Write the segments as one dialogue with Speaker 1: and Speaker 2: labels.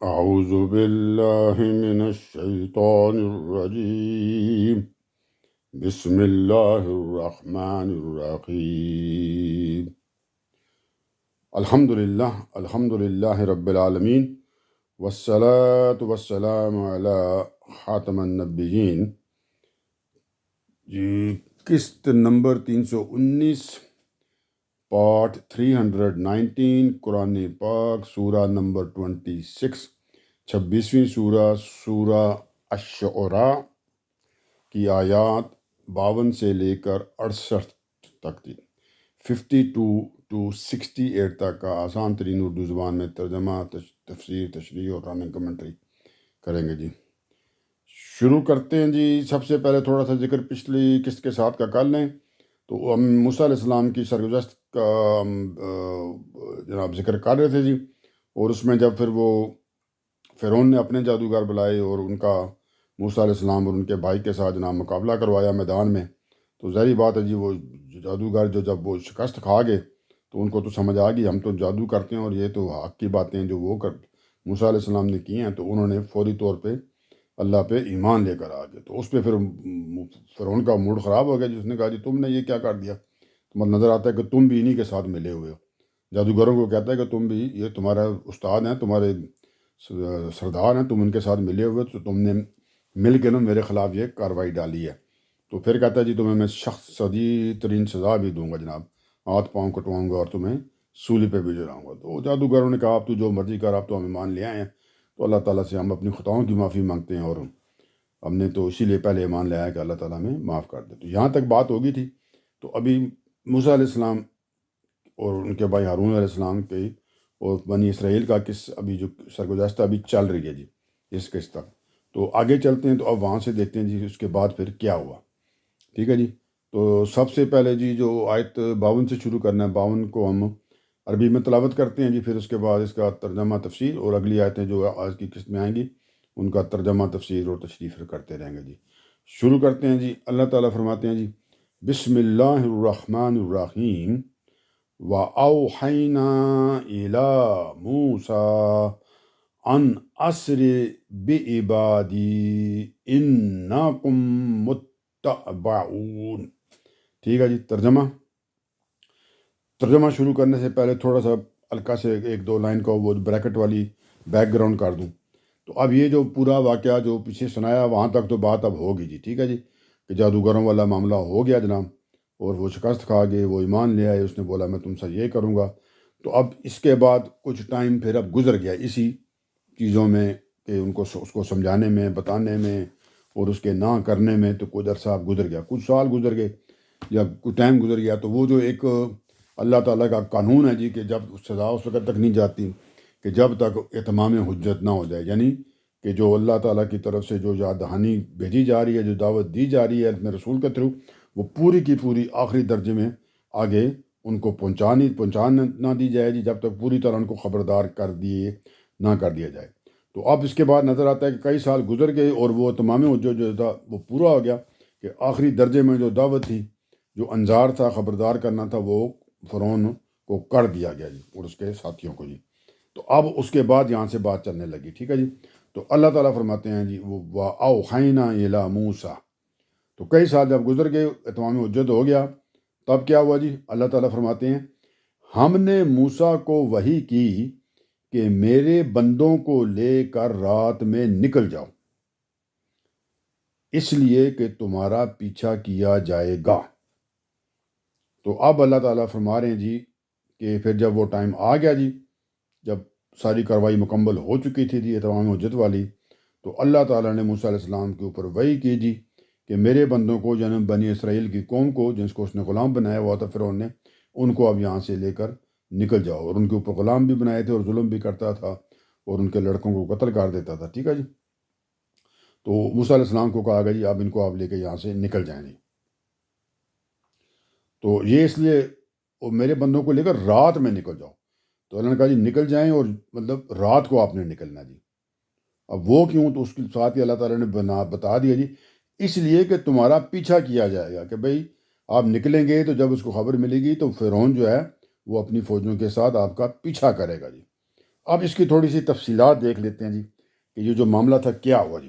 Speaker 1: أعوذ بالله من الشيطان الرجيم بسم الله الرحمن الرحيم الحمد لله رب العالمين والصلاة والسلام على خاتم النبیین۔ جی قسط نمبر 319 پارٹ 319 قرآن پاک سورہ نمبر 26 26ویں سورہ الشعراء کی آیات 52 سے لے کر 68 تک تھی، 52 to 68 تک کا آسان ترین اردو زبان میں ترجمہ، تفسیر، تشریح اور رننگ کمنٹری کریں گے۔ جی شروع کرتے ہیں۔ جی سب سے پہلے تھوڑا سا ذکر پچھلی قسط کے ساتھ کا کر لیں تو ہم موسیٰ علیہ السلام کی سرگزشت کا جناب ذکر کر رہے تھے جی، اور اس میں جب پھر وہ فرعون نے اپنے جادوگر بلائے اور ان کا موسیٰ علیہ السلام اور ان کے بھائی کے ساتھ جناب مقابلہ کروایا میدان میں، تو ظاہری بات ہے جی وہ جادوگر جب وہ شکست کھا گئے تو ان کو تو سمجھ آ گئی ہم تو جادو کرتے ہیں اور یہ تو حق کی باتیں جو وہ موسیٰ علیہ السلام نے کی ہیں، تو انہوں نے فوری طور پہ اللہ پہ ایمان لے کر آ گئے۔ تو اس پہ پھر فرعون کا موڈ خراب ہو گیا جی، اس نے کہا جی تم نے یہ کیا کر دیا، تمہیں نظر آتا ہے کہ تم بھی انہی کے ساتھ ملے ہوئے ہو۔ جادوگروں کو کہتا ہے کہ تم بھی، یہ تمہارا استاد ہیں، تمہارے سردار ہیں، تم ان کے ساتھ ملے ہوئے، تو تم نے مل کے نا میرے خلاف یہ کارروائی ڈالی ہے۔ تو پھر کہتا ہے جی تمہیں میں شدید ترین سزا بھی دوں گا جناب، ہاتھ پاؤں کٹواؤں گا اور تمہیں سولی پہ بھی جلاؤں گا۔ تو جادوگروں نے کہا اب تو جو مرضی کر، اب تو ہم ایمان لے آئے ہیں، تو اللہ تعالیٰ سے ہم اپنی خطاؤں کی معافی مانگتے ہیں، اور ہم نے تو اسی لیے پہلے ایمان لے آیا کہ اللہ تعالیٰ ہمیں معاف کر دے۔ تو یہاں تک بات ہو گئی تھی۔ تو ابھی موسیٰ علیہ السلام اور ان کے بھائی ہارون علیہ السلام کے اور بنی اسرائیل کا ابھی جو سرگزشت ابھی چل رہی ہے جی اس قسط تک۔ تو آگے چلتے ہیں، تو اب وہاں سے دیکھتے ہیں جی اس کے بعد پھر کیا ہوا۔ ٹھیک ہے جی، تو سب سے پہلے جی جو آیت 52 سے شروع کرنا ہے، 52 کو ہم عربی میں تلاوت کرتے ہیں جی، پھر اس کے بعد اس کا ترجمہ تفسیر، اور اگلی آیتیں جو آج کی قسط میں آئیں گی ان کا ترجمہ تفسیر اور تشریح کرتے رہیں گے۔ جی شروع کرتے ہیں۔ جی اللہ تعالیٰ فرماتے ہیں جی بسم اللہ الرحمن الرحیم وَأَوْحَيْنَا إِلَى مُوسَىٰ أَنْ أَسْرِ بِعِبَادِي إِنَّكُمْ مُتَّبَعُونَ۔ ٹھیک ہے جی، ترجمہ شروع کرنے سے پہلے تھوڑا سا ہلکا سے ایک دو لائن کا وہ بریکٹ والی بیک گراؤنڈ کر دوں۔ تو اب یہ جو پورا واقعہ جو پیچھے سنایا وہاں تک تو بات اب ہوگی جی، ٹھیک ہے جی، کہ جادوگروں والا معاملہ ہو گیا جناب، اور وہ شکست کھا گئے، وہ ایمان لے آئے، اس نے بولا میں تم سے یہ کروں گا۔ تو اب اس کے بعد کچھ ٹائم پھر اب گزر گیا اسی چیزوں میں، کہ ان کو اس کو سمجھانے میں، بتانے میں اور اس کے نہ کرنے میں، تو کچھ عرصہ گزر گیا، کچھ سال گزر گئے یا کچھ ٹائم گزر گیا۔ تو وہ جو ایک اللہ تعالیٰ کا قانون ہے جی، کہ جب سزا اس وقت تک نہیں جاتی کہ جب تک اتمام حجت نہ ہو جائے، یعنی کہ جو اللہ تعالیٰ کی طرف سے جو یاد دہانی بھیجی جا رہی ہے، جو دعوت دی جا رہی ہے اپنے رسول کے تھرو، وہ پوری کی پوری آخری درجے میں آگے ان کو پہنچان نہ دی جائے جی، جب تک پوری طرح ان کو خبردار نہ کر دیا جائے۔ تو اب اس کے بعد نظر آتا ہے کہ کئی سال گزر گئے اور وہ تمام حجت جو تھا وہ پورا ہو گیا، کہ آخری درجے میں جو دعوت تھی، جو انذار تھا، خبردار کرنا تھا، وہ فرعون کو کر دیا گیا جی، اور اس کے ساتھیوں کو جی۔ تو اب اس کے بعد یہاں سے بات چلنے لگی، ٹھیک ہے جی۔ تو اللہ تعالیٰ فرماتے ہیں جی وَأَوْحَيْنَا إِلَىٰ مُوسَىٰ، تو کئی سال جب گزر گئے، اتمام حجت ہو گیا، تب کیا ہوا جی؟ اللہ تعالیٰ فرماتے ہیں ہم نے موسیٰ کو وحی کی کہ میرے بندوں کو لے کر رات میں نکل جاؤ، اس لیے کہ تمہارا پیچھا کیا جائے گا۔ تو اب اللہ تعالیٰ فرما رہے ہیں جی کہ پھر جب وہ ٹائم آ گیا جی، جب ساری کارروائی مکمل ہو چکی تھی جی تمام حجت والی، تو اللہ تعالیٰ نے موسیٰ علیہ السلام کے اوپر وحی کی جی کہ میرے بندوں کو، یعنی بنی اسرائیل کی قوم کو، جس کو اس نے غلام بنایا ہوا تھا فرعون نے، ان کو اب یہاں سے لے کر نکل جاؤ، اور ان کے اوپر غلام بھی بنائے تھے اور ظلم بھی کرتا تھا اور ان کے لڑکوں کو قتل کر دیتا تھا، ٹھیک ہے جی۔ تو موسیٰ علیہ السلام کو کہا گیا جی اب ان کو آپ لے کے یہاں سے نکل جائیں جی۔ تو یہ اس لیے میرے بندوں کو لے کر رات میں نکل جاؤ، تو اللہ نے کہا جی نکل جائیں، اور مطلب رات کو آپ نے نکلنا جی۔ اب وہ کیوں؟ تو اس کے ساتھ ہی اللہ تعالیٰ نے بتا دیا جی اس لیے کہ تمہارا پیچھا کیا جائے گا، کہ بھئی آپ نکلیں گے تو جب اس کو خبر ملے گی تو فرعون جو ہے وہ اپنی فوجوں کے ساتھ آپ کا پیچھا کرے گا جی، اب اس کی تھوڑی سی تفصیلات دیکھ لیتے ہیں جی کہ یہ جو معاملہ تھا کیا ہوا جی.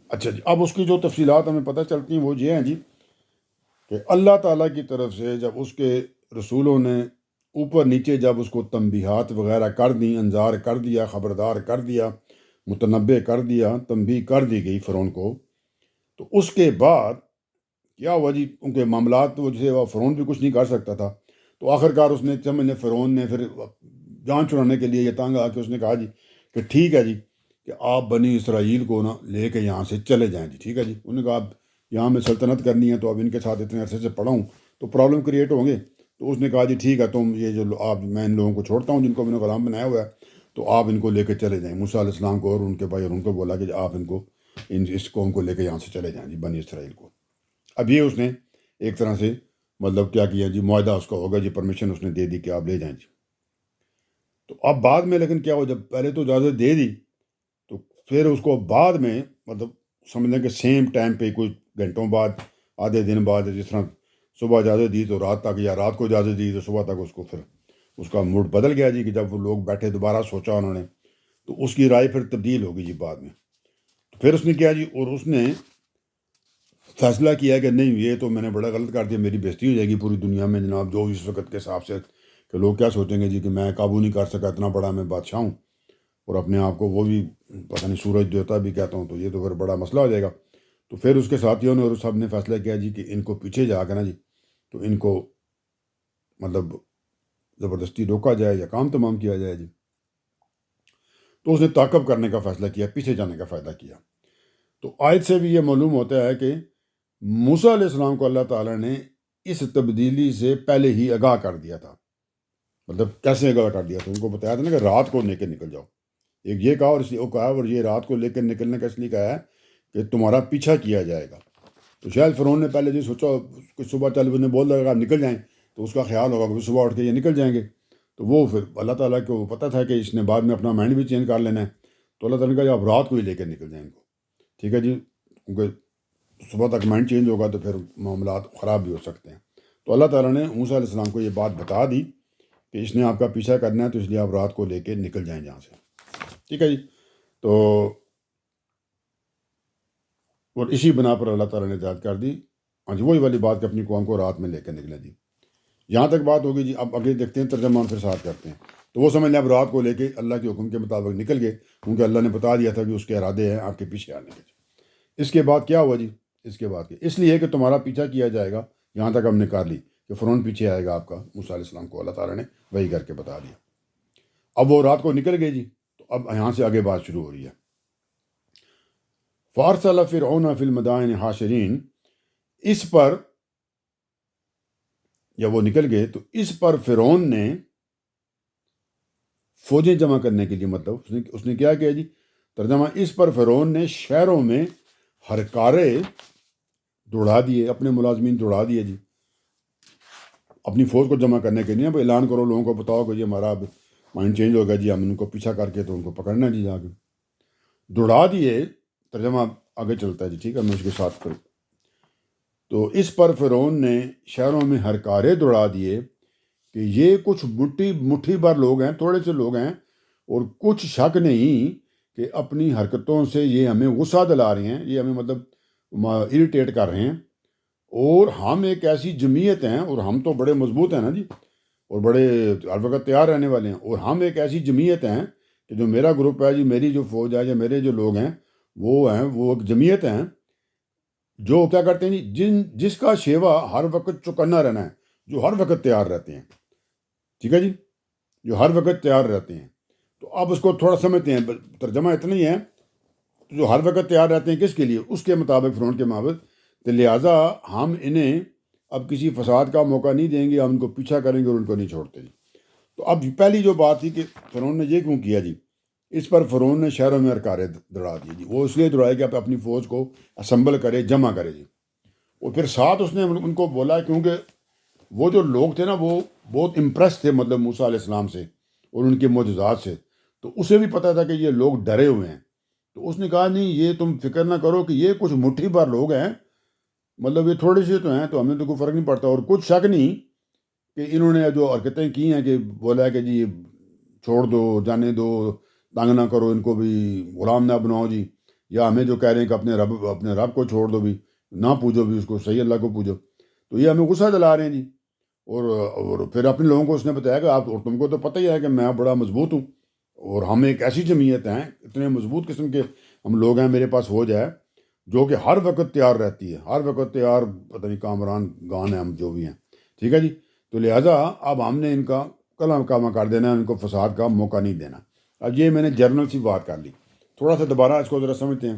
Speaker 1: اچھا جی، اب اس کی جو تفصیلات ہمیں پتہ چلتی ہیں وہ یہ ہیں جی کہ اللہ تعالیٰ کی طرف سے جب اس کے رسولوں نے اوپر نیچے جب اس کو تنبیہات وغیرہ کر دیں، انذار کر دیا، خبردار کر دیا، متنبع کر دیا، تنبیہ کر دی گئی فرعون کو، تو اس کے بعد کیا ہوا جی، ان کے معاملات تو جسے وہ فرعون بھی کچھ نہیں کر سکتا تھا، تو آخر کار اس نے سمجھنے فرعون نے پھر جان چھڑانے کے لیے یہ تانگ آ کے اس نے کہا جی کہ ٹھیک ہے جی کہ آپ بنی اسرائیل کو نا لے کے یہاں سے چلے جائیں جی. ٹھیک ہے جی، انہوں نے کہا اب یہاں میں سلطنت کرنی ہے تو اب ان کے ساتھ اتنے عرصے سے پڑھا ہوں تو پرابلم کریٹ ہوں گے. تو اس نے کہا جی ٹھیک ہے، تم یہ جو آپ میں ان لوگوں کو چھوڑتا ہوں جن کو میں نے غلام بنایا ہوا ہے، تو آپ ان کو لے کے چلے جائیں. موسیٰ علیہ السلام کو اور ان کے بھائی اور ان کو بولا کہ آپ ان کو اس قوم کو لے کے یہاں سے چلے جائیں جی، بنی اسرائیل کو. اب یہ اس نے ایک طرح سے مطلب کیا کیا جی، معاہدہ اس کا ہوگا جی، پرمیشن اس نے دے دی کہ آپ لے جائیں جی. تو اب بعد میں لیکن کیا ہو، جب پہلے تو اجازت دے دی تو پھر اس کو بعد میں مطلب سمجھ لیں کہ سیم ٹائم پہ کوئی گھنٹوں بعد، آدھے دن بعد، جس طرح صبح اجازت دی تو رات تک، یا رات کو اجازت دی تو صبح تک اس کو پھر اس کا موڈ بدل گیا جی کہ جب وہ لوگ بیٹھے دوبارہ سوچا انہوں نے تو اس کی رائے پھر تبدیل ہو گئی جی بعد میں. تو پھر اس نے کیا جی، اور اس نے فیصلہ کیا کہ نہیں یہ تو میں نے بڑا غلط کر دیا، میری بےزتی ہو جائے گی پوری دنیا میں جناب، جو اس وقت کے حساب سے کہ لوگ کیا سوچیں گے جی کہ میں قابو نہیں کر سکا، اتنا بڑا میں بادشاہ ہوں اور اپنے آپ کو وہ بھی پتہ نہیں سورج دیوتا بھی کہتا ہوں، تو یہ تو پھر بڑا مسئلہ ہو جائے گا. تو پھر اس کے ساتھیوں نے اور سب نے فیصلہ کیا جی کہ ان کو پیچھے جا کے نا جی تو ان کو مطلب زبردستی روکا جائے یا کام تمام کیا جائے جی. تو اس نے تعاقب کرنے کا فیصلہ کیا، پیچھے جانے کا فائدہ کیا. تو آیت سے بھی یہ معلوم ہوتا ہے کہ موسیٰ علیہ السلام کو اللہ تعالیٰ نے اس تبدیلی سے پہلے ہی آگاہ کر دیا تھا. مطلب کیسے آگاہ کر دیا تھا؟ ان کو بتایا تھا نا کہ رات کو لے کے نکل جاؤ. ایک یہ کہا اور اس لیے کہا، اور یہ رات کو لے کر نکلنے کا اس لیے کہا ہے کہ تمہارا پیچھا کیا جائے گا. تو شاید فرعون نے پہلے جو سوچا کہ صبح چل انہیں بول لگا نکل جائیں، تو اس کا خیال ہوگا کہ صبح اٹھ کے یہ نکل جائیں گے. تو وہ پھر اللہ تعالیٰ کو پتہ تھا کہ اس نے بعد میں اپنا مائنڈ بھی چینج کر لینا ہے، تو اللہ تعالیٰ نے کہا آپ رات کو ہی لے کر نکل جائیں ان کو. ٹھیک ہے جی، کیونکہ صبح تک مائنڈ چینج ہوگا تو پھر معاملات خراب بھی ہو سکتے ہیں. تو اللہ تعالیٰ نے موسیٰ علیہ السلام کو یہ بات بتا دی کہ اس نے آپ کا پیچھا کرنا ہے، تو اس لیے آپ رات کو لے کے نکل جائیں جہاں سے. ٹھیک ہے جی. تو اور اسی بنا پر اللہ تعالیٰ نے ہدایت کر دی. ہاں جی، وہی والی بات کہ اپنی قوم کو رات میں لے کے نکلیں جی. یہاں تک بات ہوگی جی. اب آگے دیکھتے ہیں ترجمہ پھر ساتھ کرتے ہیں. تو وہ سمجھ لیں اب رات کو لے کے اللہ کے حکم کے مطابق نکل گئے، کیونکہ اللہ نے بتا دیا تھا کہ اس کے ارادے ہیں آپ کے پیچھے آنے کے. اس کے بعد کیا ہوا جی؟ اس کے بعد اس لیے کہ تمہارا پیچھا کیا جائے گا. یہاں تک ہم نے کر لی کہ فرعون پیچھے آئے گا آپ کا. موسیٰ علیہ السلام کو اللہ تعالیٰ نے وہی کر کے بتا دیا. اب وہ رات کو نکل گئے جی. تو اب یہاں سے آگے بات شروع ہو رہی ہے. فارسل فرعون فی المدائن حاشرین، اس پر جب وہ نکل گئے تو اس پر فرعون نے فوجیں جمع کرنے کے لیے، مطلب اس نے کیا کیا جی؟ ترجمہ، اس پر فرعون نے شہروں میں ہرکارے دوڑا دیے، اپنے ملازمین دوڑا دیے جی، اپنی فوج کو جمع کرنے کے لیے. اب اعلان کرو، لوگوں کو بتاؤ کہ جی ہمارا اب مائنڈ چینج ہو گیا جی، ہم ان کو پیچھا کر کے تو ان کو پکڑنا جی جا کے. دوڑا دیے، ترجمہ آگے چلتا ہے جی. ٹھیک ہے، میں اس کے ساتھ کروں. تو اس پر فرعون نے شہروں میں ہرکارے دوڑا دیے کہ یہ کچھ مٹھی بھر لوگ ہیں، تھوڑے سے لوگ ہیں، اور کچھ شک نہیں کہ اپنی حرکتوں سے یہ ہمیں غصہ دلا رہے ہیں، یہ ہمیں مطلب اریٹیٹ کر رہے ہیں. اور ہم ایک ایسی جمعیت ہیں، اور ہم تو بڑے مضبوط ہیں نا جی، اور بڑے ہر وقت تیار رہنے والے ہیں. اور ہم ایک ایسی جمعیت ہیں کہ جو میرا گروپ ہے جی، میری جو فوج ہے یا میرے جو لوگ ہیں وہ ایک جمعیت ہیں جو کیا کرتے ہیں جی، جس کا شیوا ہر وقت چوکنا رہنا ہے، جو ہر وقت تیار رہتے ہیں. ٹھیک ہے جی، جو ہر وقت تیار رہتے ہیں. تو آپ اس کو تھوڑا سمجھتے ہیں، ترجمہ اتنا ہی ہے، جو ہر وقت تیار رہتے ہیں کس کے لیے؟ اس کے مطابق فرعون کے مطابق. تو لہٰذا ہم انہیں اب کسی فساد کا موقع نہیں دیں گے، ہم ان کو پیچھا کریں گے اور ان کو نہیں چھوڑتے. تو اب پہلی جو بات تھی کہ فرعون نے یہ کیوں کیا جی؟ اس پر فرعون نے شہروں میں ہرکارے دوڑا دیے جی. وہ اس لیے دوڑائے کہ آپ اپنی فوج کو اسمبل کرے، جمع کرے جی. اور پھر ساتھ اس نے ان کو بولا، کیونکہ وہ جو لوگ تھے نا وہ بہت امپریس تھے مطلب موسیٰ علیہ السلام سے اور ان کے معجزات سے. تو اسے بھی پتہ تھا کہ یہ لوگ ڈرے ہوئے ہیں. تو اس نے کہا نہیں، یہ تم فکر نہ کرو کہ یہ کچھ مٹھی بھر لوگ ہیں، مطلب یہ تھوڑے سے تو ہیں، تو ہمیں تو کوئی فرق نہیں پڑتا. اور کچھ شک نہیں کہ انہوں نے جو حرکتیں کی ہیں کہ بولا ہے کہ جی چھوڑ دو، جانے دو، تنگ نہ کرو ان کو بھی، غلام نہ بناؤ جی، یا ہمیں جو کہہ رہے ہیں کہ اپنے رب کو چھوڑ دو بھی، نہ پوجو بھی اس کو، صحیح اللہ کو پوجو، تو یہ ہمیں غصہ دلا رہے ہیں جی۔ اور پھر اپنے لوگوں کو اس نے بتایا کہ آپ، اور تم کو تو پتہ ہی ہے کہ میں بڑا مضبوط ہوں، اور ہم ایک ایسی جمعیت ہیں، اتنے مضبوط قسم کے ہم لوگ ہیں، میرے پاس فوج ہے جو کہ ہر وقت تیار رہتی ہے، ہر وقت تیار، پتہ نہیں کامران گان ہیں ہم جو بھی ہیں، ٹھیک ہے جی۔ تو لہٰذا اب ہم نے ان کا کلام کامہ کر دینا ہے، ان کو فساد کا موقع نہیں دینا۔ اب یہ میں نے جرنل سی بات کر لی، تھوڑا سا دوبارہ اس کو ذرا سمجھتے ہیں۔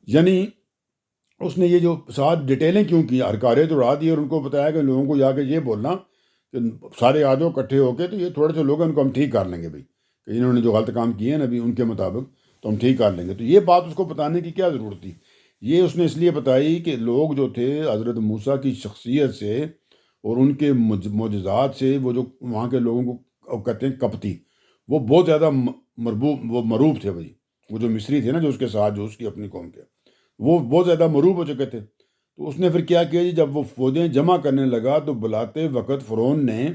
Speaker 1: یعنی اس نے یہ جو فساد ڈیٹیلیں کیوں کی، ہرکارے توڑا دی، اور ان کو بتایا کہ لوگوں کو جا کے یہ بولنا کہ سارے آ جاؤ اکٹھے ہو کے، تو یہ تھوڑے سے لوگ ہیں ان کو ہم ٹھیک کر لیں گے بھائی، کہ انہوں نے جو غلط کام کیے ہیں نا ابھی ان کے مطابق، تو ہم ٹھیک کر لیں گے۔ تو یہ بات اس کو بتانے کی کیا ضرورت تھی؟ یہ اس نے اس لیے بتائی کہ لوگ جو تھے حضرت موسیٰ کی شخصیت سے اور ان کے معجزات سے، وہ جو وہاں کے لوگوں کو کہتے ہیں کپتی، وہ بہت زیادہ مروب تھے بھائی، وہ جو مصری تھے نا جو اس کے ساتھ، جو اس کی اپنی قوم کے، وہ بہت زیادہ مروب ہو چکے تھے۔ تو اس نے پھر کیا کیا جی، جب وہ فوجیں جمع کرنے لگا تو بلاتے وقت فرعون نے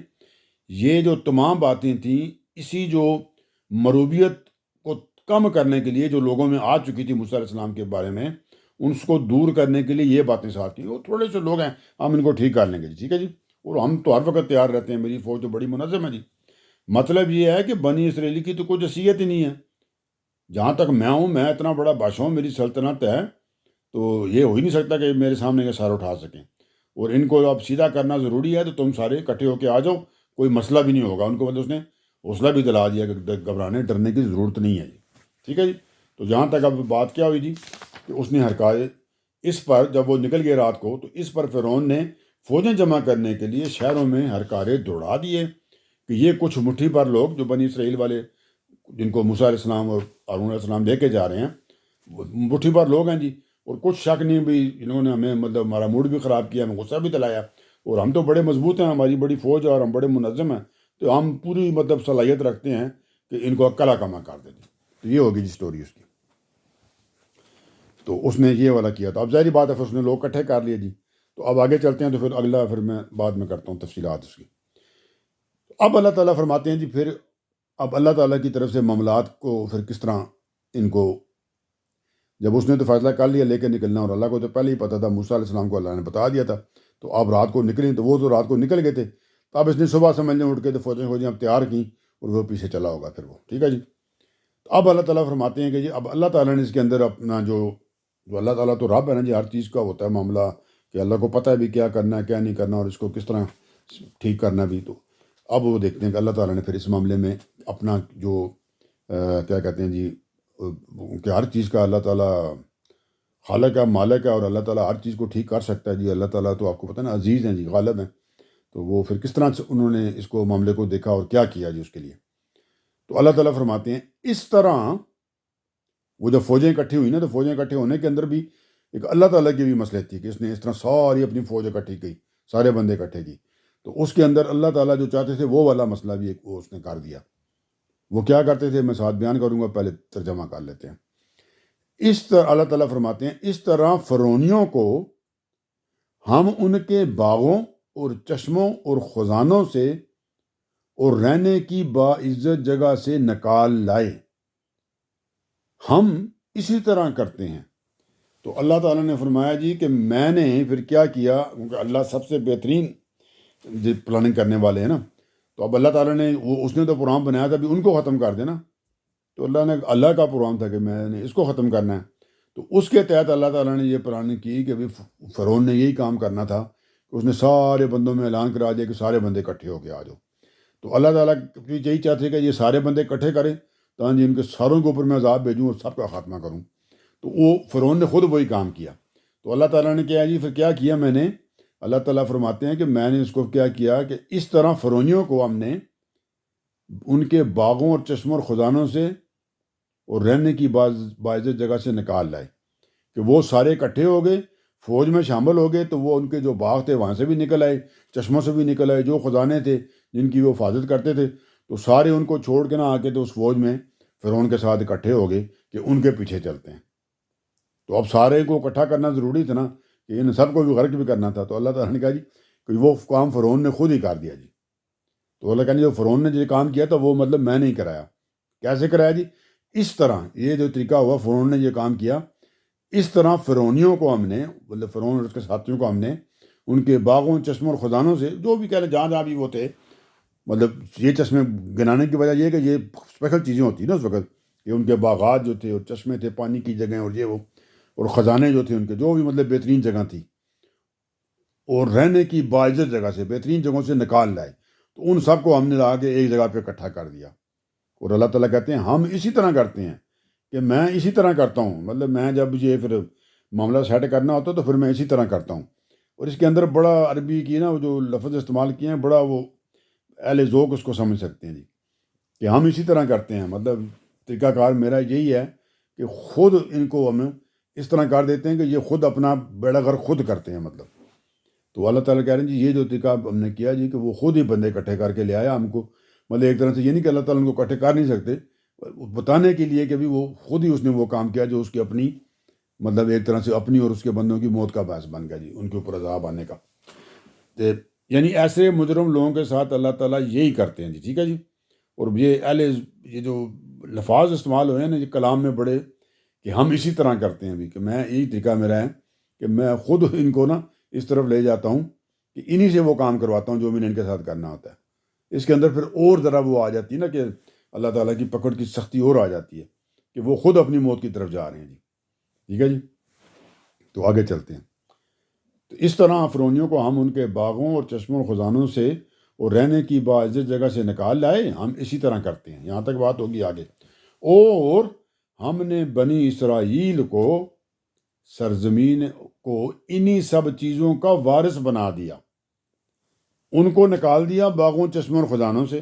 Speaker 1: یہ جو تمام باتیں تھیں، اسی جو مروبیت کو کم کرنے کے لیے جو لوگوں میں آ چکی تھی موسیٰ علیہ السلام کے بارے میں، ان کو دور کرنے کے لیے یہ باتیں ساتھ کی، وہ تھوڑے سے لوگ ہیں، ہم ان کو ٹھیک کر لیں گے جی، ٹھیک ہے جی، اور ہم تو ہر وقت تیار رہتے ہیں، میری فوج تو بڑی منظم ہے جی۔ مطلب یہ ہے کہ بنی اسرائیل کی تو کوئی حیثیت ہی نہیں ہے، جہاں تک میں ہوں، میں اتنا بڑا بادشاہ ہوں، میری سلطنت ہے، تو یہ ہو ہی نہیں سکتا کہ میرے سامنے یہ سار اٹھا سکیں، اور ان کو اب سیدھا کرنا ضروری ہے، تو تم سارے اکٹھے ہو کے آ جاؤ، کوئی مسئلہ بھی نہیں ہوگا۔ ان کو مطلب اس نے حوصلہ بھی دلا دیا کہ گھبرانے ڈرنے کی ضرورت نہیں ہے جی، ٹھیک ہے جی۔ تو جہاں تک اب بات کیا ہوئی جی، کہ اس نے ہرکائے اس پر، جب وہ نکل گئے رات کو، تو اس پر فرعون نے فوجیں جمع کرنے کے لیے شہروں میں ہرکارے دوڑا دیے، کہ یہ کچھ مٹھی پر لوگ جو بنی اسرائیل والے، جن کو موسیٰ علیہ السلام اور ہارون علیہ السلام لے کے جا رہے ہیں، وہ مٹھی پر لوگ ہیں جی، اور کچھ شک نہیں بھی، انہوں نے ہمیں مطلب ہمارا موڈ بھی خراب کیا، ہمیں غصہ بھی دلایا، اور ہم تو بڑے مضبوط ہیں، ہماری بڑی فوج ہے اور ہم بڑے منظم ہیں، تو ہم پوری مطلب صلاحیت رکھتے ہیں کہ ان کو کلا کما کر دیں۔ تو یہ ہوگی جی سٹوری اس کی۔ تو اس نے یہ والا کیا تھا۔ اب ظاہری بات ہے پھر اس نے لوگ اکٹھے کر لیے جی۔ تو اب آگے چلتے ہیں، تو پھر اگلا پھر میں بعد میں کرتا ہوں تفصیلات اس کی۔ اب اللہ تعالیٰ فرماتے ہیں جی، پھر اب اللہ تعالیٰ کی طرف سے معاملات کو پھر کس طرح ان کو، جب اس نے تو فیصلہ کر لیا لے کے نکلنا، اور اللہ کو تو پہلے ہی پتہ تھا، موسیٰ علیہ السلام کو اللہ نے بتا دیا تھا، تو اب رات کو نکلیں، تو وہ تو رات کو نکل گئے تھے، تو اب اس نے صبح سمجھنے اٹھ کے تو فوجیں اب تیار کیں، اور وہ پیچھے چلا ہوگا پھر وہ، ٹھیک ہے جی۔ تو اب اللہ تعالیٰ فرماتے ہیں کہ جی اب اللہ تعالیٰ نے اس کے اندر اپنا جو اللہ تعالیٰ تو رب ہے نا جی، ہر چیز کا ہوتا ہے معاملہ، کہ اللہ کو پتہ ہے بھی کیا کرنا ہے کیا نہیں کرنا، اور اس کو کس طرح ٹھیک کرنا بھی۔ تو اب وہ دیکھتے ہیں کہ اللہ تعالیٰ نے پھر اس معاملے میں اپنا جو کیا کہتے ہیں جی، کہ ہر چیز کا اللہ تعالیٰ خالق ہے، مالک ہے، اور اللہ تعالیٰ ہر چیز کو ٹھیک کر سکتا ہے جی۔ اللہ تعالیٰ تو آپ کو پتہ ہے نا عزیز ہیں جی، غالب ہیں، تو وہ پھر کس طرح سے انہوں نے اس کو معاملے کو دیکھا اور کیا کیا جی اس کے لیے۔ تو اللہ تعالیٰ فرماتے ہیں اس طرح وہ جب فوجیں اکٹھی ہوئی نا، تو فوجیں اکٹھے ہونے کے اندر بھی ایک اللہ تعالیٰ کی بھی مسئلہ تھی، کہ اس نے اس طرح ساری اپنی فوج اکٹھی کی، سارے بندے اکٹھے کی، تو اس کے اندر اللہ تعالیٰ جو چاہتے تھے وہ والا مسئلہ بھی ایک وہ اس نے کر دیا۔ وہ کیا کرتے تھے، میں ساتھ بیان کروں گا، پہلے ترجمہ کر لیتے ہیں۔ اس طرح اللہ تعالیٰ فرماتے ہیں اس طرح فرعونیوں کو ہم ان کے باغوں اور چشموں اور خزانوں سے اور رہنے کی باعزت جگہ سے نکال لائے، ہم اسی طرح کرتے ہیں۔ تو اللہ تعالیٰ نے فرمایا جی کہ میں نے پھر کیا کیا، کیونکہ اللہ سب سے بہترین پلاننگ کرنے والے ہیں نا، تو اب اللہ تعالیٰ نے اس نے تو پروگرام بنایا تھا بھی ان کو ختم کر دینا، تو اللہ کا پروگرام تھا کہ میں نے اس کو ختم کرنا ہے، تو اس کے تحت اللہ تعالیٰ نے یہ پلاننگ کی کہ فرعون نے یہی کام کرنا تھا، کہ اس نے سارے بندوں میں اعلان کرا دیا کہ سارے بندے اکٹھے ہو کے آ جاؤ۔ تو اللہ تعالیٰ یہی چاہتے کہ یہ سارے بندے اکٹھے کریں، تاکہ ان کے ساروں کے اوپر میں عذاب بھیجوں اور سب کا خاتمہ کروں۔ تو وہ فرعون نے خود وہی کام کیا۔ تو اللہ تعالیٰ نے کیا جی، پھر کیا کیا میں نے، اللہ تعالیٰ فرماتے ہیں کہ میں نے اس کو کیا کیا کہ اس طرح فرعونیوں کو ہم نے ان کے باغوں اور چشموں اور خزانوں سے اور رہنے کی باعزت جگہ سے نکال لائے، کہ وہ سارے اکٹھے ہو گئے، فوج میں شامل ہو گئے، تو وہ ان کے جو باغ تھے وہاں سے بھی نکل آئے، چشموں سے بھی نکل آئے، جو خزانے تھے جن کی وہ حفاظت کرتے تھے، تو سارے ان کو چھوڑ کے نہ آ کے تو اس فوج میں فرعون کے ساتھ اکٹھے ہو گئے کہ ان کے پیچھے چلتے ہیں۔ تو اب سارے کو اکٹھا کرنا ضروری تھا نا، کہ ان سب کو بھی غرق بھی کرنا تھا، تو اللہ تعالیٰ نے کہا جی کہ وہ کام فرعون نے خود ہی کر دیا جی۔ تو اللہ کہنے جو فرعون نے جو کام کیا تھا وہ مطلب میں نہیں کرایا. کیسے کرایا جی؟ اس طرح یہ جو طریقہ ہوا فرعون نے یہ کام کیا، اس طرح فرعونیوں کو ہم نے، مطلب فرعون اور اس کے ساتھیوں کو ہم نے ان کے باغوں، چشموں اور خزانوں سے، جو بھی کہہ لیں جہاں جہاں بھی وہ تھے، مطلب یہ چشمے گنانے کی وجہ یہ ہے کہ یہ اسپیشل چیزیں ہوتی ہیں نا اس وقت، کہ ان کے باغات جو تھے اور چشمے تھے پانی کی جگہیں اور یہ وہ، اور خزانے جو تھے ان کے، جو بھی مطلب بہترین جگہ تھی، اور رہنے کی باعزت جگہ سے، بہترین جگہوں سے نکال لائے. تو ان سب کو ہم نے لا کے ایک جگہ پہ اکٹھا کر دیا. اور اللہ تعالیٰ کہتے ہیں ہم اسی طرح کرتے ہیں، کہ میں اسی طرح کرتا ہوں. مطلب میں جب یہ پھر معاملہ سیٹ کرنا ہوتا ہے تو پھر میں اسی طرح کرتا ہوں. اور اس کے اندر بڑا عربی کی نا وہ جو لفظ استعمال کیے ہیں، بڑا وہ اہل ذوق اس کو سمجھ سکتے ہیں جی، کہ ہم اسی طرح کرتے ہیں. مطلب طریقہ کار میرا یہی ہے کہ خود ان کو ہم اس طرح کر دیتے ہیں کہ یہ خود اپنا بیڑا غر خود کرتے ہیں. مطلب تو اللہ تعالیٰ کہہ رہے ہیں جی یہ جو طریقہ ہم نے کیا جی، کہ وہ خود ہی بندے اکٹھے کر کے لے آیا ہم کو. مطلب ایک طرح سے یہ نہیں کہ اللہ تعالیٰ ان کو اکٹھے کر نہیں سکتے، بتانے کے لیے کہ بھی وہ خود ہی اس نے وہ کام کیا جو اس کی اپنی، مطلب ایک طرح سے اپنی اور اس کے بندوں کی موت کا باعث بن گیا جی، ان کے اوپر عذاب آنے کا. تو یعنی ایسے مجرم لوگوں کے ساتھ اللہ تعالیٰ یہی کرتے ہیں جی. ٹھیک ہے جی. اور یہ جو لفاظ استعمال ہوئے ہیں نا یہ کلام میں بڑے، کہ ہم اسی طرح کرتے ہیں بھی، کہ میں یہی طریقہ میرا ہے کہ میں خود ان کو نا اس طرف لے جاتا ہوں کہ انہی سے وہ کام کرواتا ہوں جو میں نے ان کے ساتھ کرنا ہوتا ہے. اس کے اندر پھر اور ذرا وہ آ جاتی ہے نا کہ اللہ تعالیٰ کی پکڑ کی سختی اور آ جاتی ہے کہ وہ خود اپنی موت کی طرف جا رہے ہیں جی. ٹھیک ہے جی. تو آگے چلتے ہیں. تو اس طرح فرعونیوں کو ہم ان کے باغوں اور چشموں اور خزانوں سے اور رہنے کی باعزت جگہ سے نکال لائے. ہم اسی طرح کرتے ہیں. یہاں تک بات ہوگی آگے. اور ہم نے بنی اسرائیل کو سرزمین کو انہی سب چیزوں کا وارث بنا دیا. ان کو نکال دیا باغوں، چشموں اور خزانوں سے،